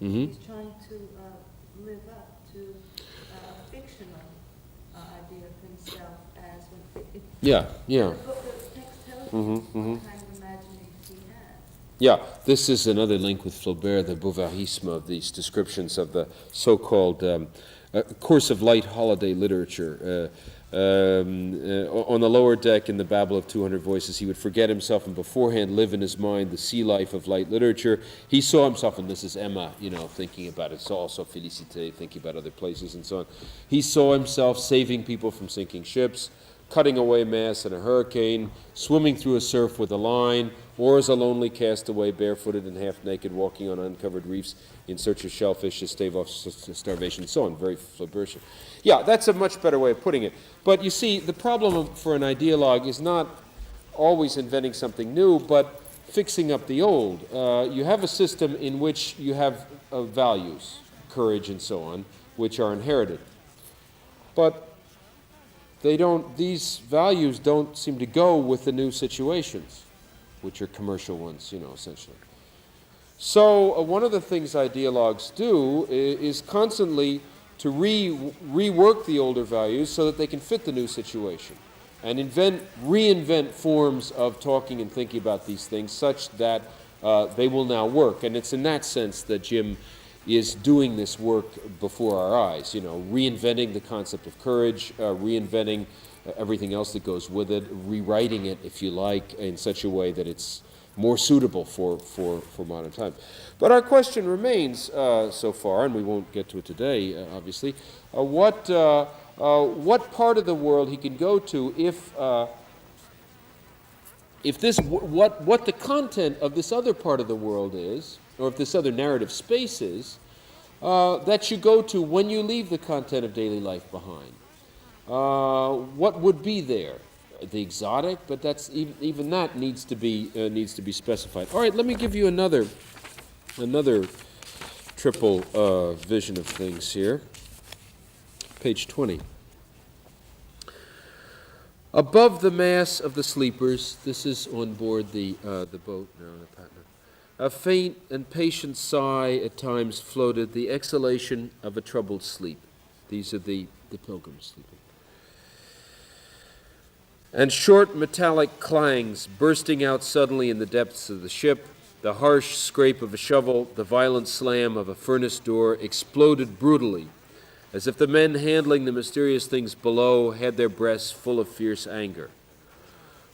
He's trying to live up to a fictional idea of himself as when the book, the text tells you what kind of imaginings he has.
Yeah, this is another link with Flaubert, the Bovarisme of these descriptions of the so-called course of light holiday literature. On the lower deck in the babble of 200 voices, he would forget himself and beforehand live in his mind the sea life of light literature. He saw himself, and this is Emma, thinking about it. So also Félicité, thinking about other places and so on. He saw himself saving people from sinking ships, cutting away masts in a hurricane, swimming through a surf with a line, or as a lonely castaway, barefooted and half-naked, walking on uncovered reefs in search of shellfish to stave off starvation, and so on. Very Flaubertian. Yeah, that's a much better way of putting it. But you see, the problem for an ideologue is not always inventing something new, but fixing up the old. You have a system in which you have values, courage and so on, which are inherited. But these values don't seem to go with the new situations, which are commercial ones, essentially. So one of the things ideologues do is constantly to rework the older values so that they can fit the new situation, and reinvent forms of talking and thinking about these things such that they will now work. And it's in that sense that Jim is doing this work before our eyes, reinventing the concept of courage, reinventing everything else that goes with it, rewriting it, if you like, in such a way that it's more suitable for modern times. But our question remains so far, and we won't get to it today, obviously, what part of the world he can go to if this, what the content of this other part of the world is, or if this other narrative space is, that you go to when you leave the content of daily life behind. What would be there? The exotic, but that's even that needs to be specified. All right, let me give you another triple vision of things here. Page 20. Above the mass of the sleepers, this is on board the boat now, the Patna. A faint and patient sigh at times floated, the exhalation of a troubled sleep. These are the pilgrims sleeping. And short metallic clangs bursting out suddenly in the depths of the ship, the harsh scrape of a shovel, the violent slam of a furnace door exploded brutally, as if the men handling the mysterious things below had their breasts full of fierce anger.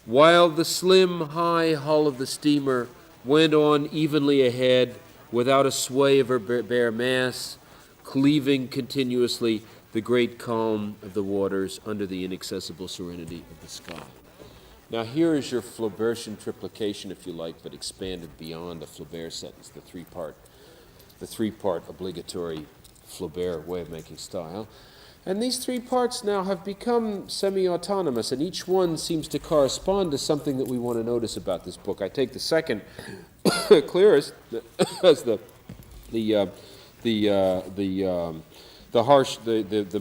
While the slim, high hull of the steamer went on evenly ahead without a sway of her bare mass, cleaving continuously the great calm of the waters under the inaccessible serenity of the sky. Now here is your Flaubertian triplication, if you like, but expanded beyond the Flaubert sentence, the three-part obligatory Flaubert way of making style. And these three parts now have become semi-autonomous, and each one seems to correspond to something that we want to notice about this book. I take the second clearest as the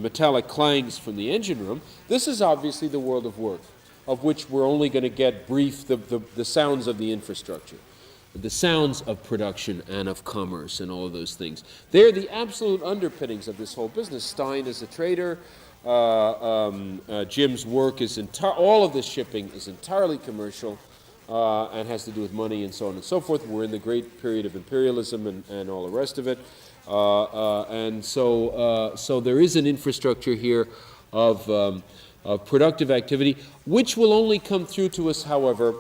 metallic clangs from the engine room. This is obviously the world of work, of which we're only going to get brief the sounds of the infrastructure, the sounds of production and of commerce and all of those things. They're the absolute underpinnings of this whole business. Stein is a trader. Jim's work is all of this shipping is entirely commercial and has to do with money and so on and so forth. We're in the great period of imperialism and all the rest of it. And so there is an infrastructure here of productive activity, which will only come through to us, however,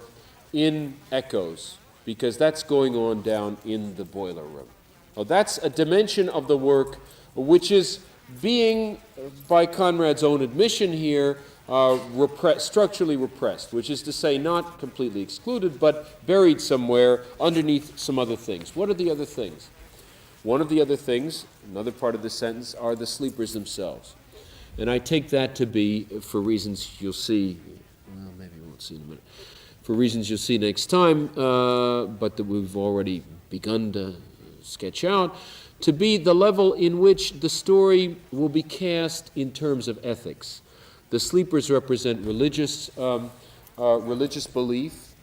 in echoes, because that's going on down in the boiler room. Now, that's a dimension of the work which is being, by Conrad's own admission here, structurally repressed, which is to say not completely excluded, but buried somewhere underneath some other things. What are the other things? One of the other things, another part of the sentence, are the sleepers themselves. And I take that to be, for reasons you'll see, well, maybe you won't see in a minute, for reasons you'll see next time, but that we've already begun to sketch out, to be the level in which the story will be cast in terms of ethics. The sleepers represent religious belief,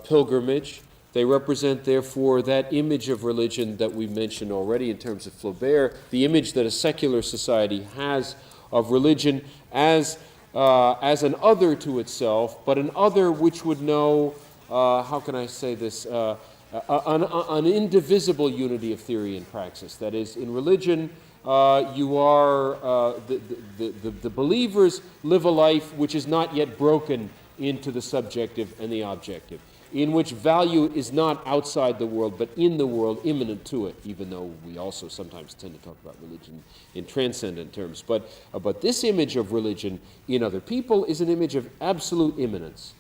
pilgrimage. They represent, therefore, that image of religion that we mentioned already in terms of Flaubert, the image that a secular society has of religion as an other to itself, but an other which would know, how can I say this, an indivisible unity of theory and praxis. That is, in religion, you are, the believers live a life which is not yet broken into the subjective and the objective, in which value is not outside the world, but in the world, immanent to it, even though we also sometimes tend to talk about religion in transcendent terms. But this image of religion in other people is an image of absolute immanence.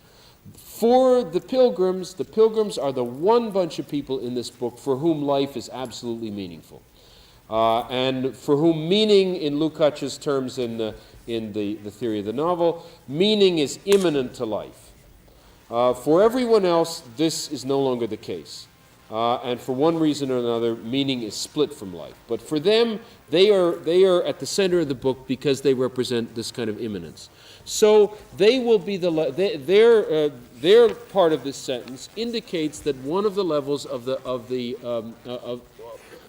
For the pilgrims are the one bunch of people in this book for whom life is absolutely meaningful. And for whom meaning, in Lukács's terms in the theory of the novel, meaning is immanent to life. For everyone else, this is no longer the case. And for one reason or another, meaning is split from life. But for them, they are at the center of the book because they represent this kind of immanence. So they will be their part of this sentence indicates that one of the levels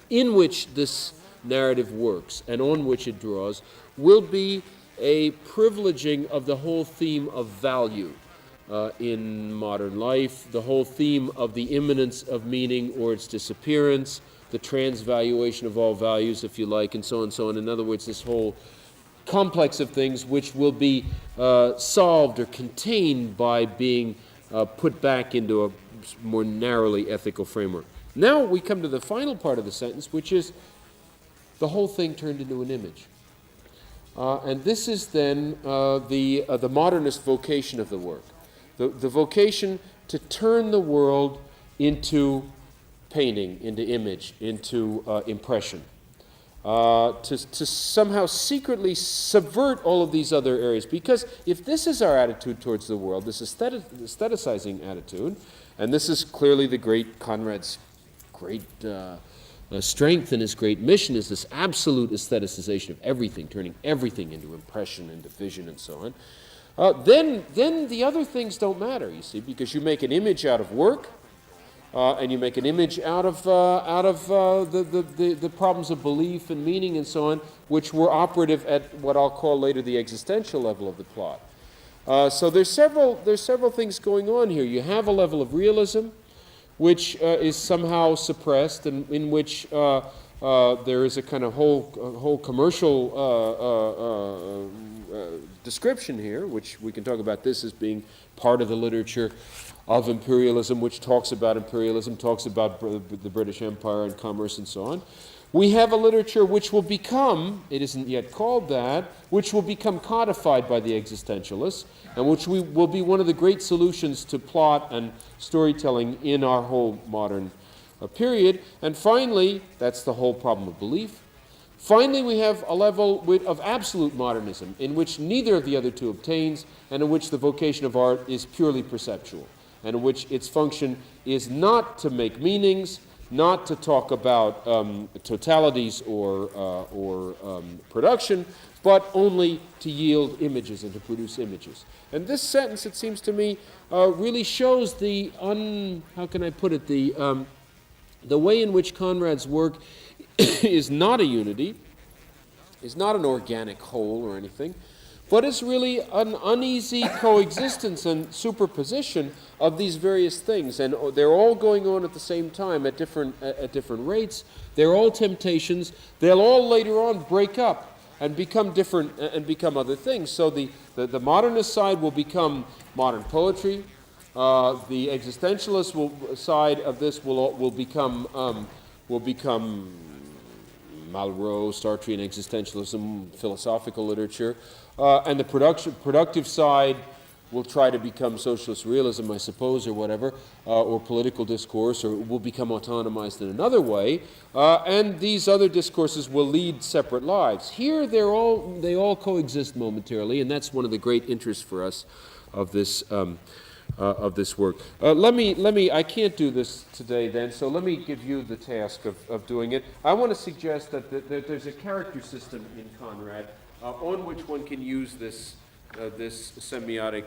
in which this narrative works and on which it draws will be a privileging of the whole theme of value. In modern life, the whole theme of the immanence of meaning or its disappearance, the transvaluation of all values, if you like, and so on and so on. In other words, this whole complex of things which will be solved or contained by being put back into a more narrowly ethical framework. Now we come to the final part of the sentence, which is the whole thing turned into an image. And this is then the modernist vocation of the work. The vocation to turn the world into painting, into image, into impression. To somehow secretly subvert all of these other areas. Because if this is our attitude towards the world, this aestheticizing attitude, and this is clearly the great Conrad's great strength and his great mission, is this absolute aestheticization of everything, turning everything into impression, into vision, and so on. Then the other things don't matter, you see, because you make an image out of work, and you make an image out of the problems of belief and meaning and so on, which were operative at what I'll call later the existential level of the plot. So there's several things going on here. You have a level of realism, which is somehow suppressed, and in which there is a kind of whole commercial description here, which we can talk about this as being part of the literature of imperialism, which talks about imperialism, talks about the British Empire and commerce and so on. We have a literature which will become, it isn't yet called that, which will become codified by the existentialists, and which will be one of the great solutions to plot and storytelling in our whole modern period. And finally, that's the whole problem of belief. Finally, we have a level of absolute modernism, in which neither of the other two obtains, and in which the vocation of art is purely perceptual, and in which its function is not to make meanings, not to talk about totalities or production, but only to yield images and to produce images. And this sentence, it seems to me, really shows the how can I put it, the way in which Conrad's work is not a unity, is not an organic whole or anything, but it's really an uneasy coexistence and superposition of these various things, and they're all going on at the same time at different rates. They're all temptations. They'll all later on break up and become different and become other things. So the modernist side will become modern poetry. The existentialist side of this will become Malraux, Sartrean existentialism, philosophical literature, and the productive side will try to become socialist realism, I suppose, or whatever, or political discourse, or will become autonomized in another way, and these other discourses will lead separate lives. Here, they all coexist momentarily, and that's one of the great interests for us of this work. I can't do this today then, so let me give you the task of doing it. I want to suggest that there's a character system in Conrad on which one can use this semiotic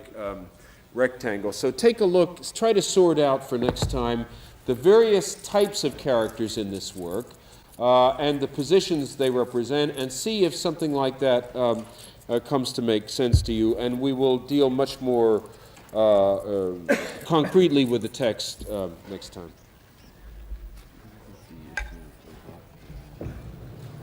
rectangle. So take a look, try to sort out for next time the various types of characters in this work and the positions they represent, and see if something like that comes to make sense to you, and we will deal much more concretely with the text next time.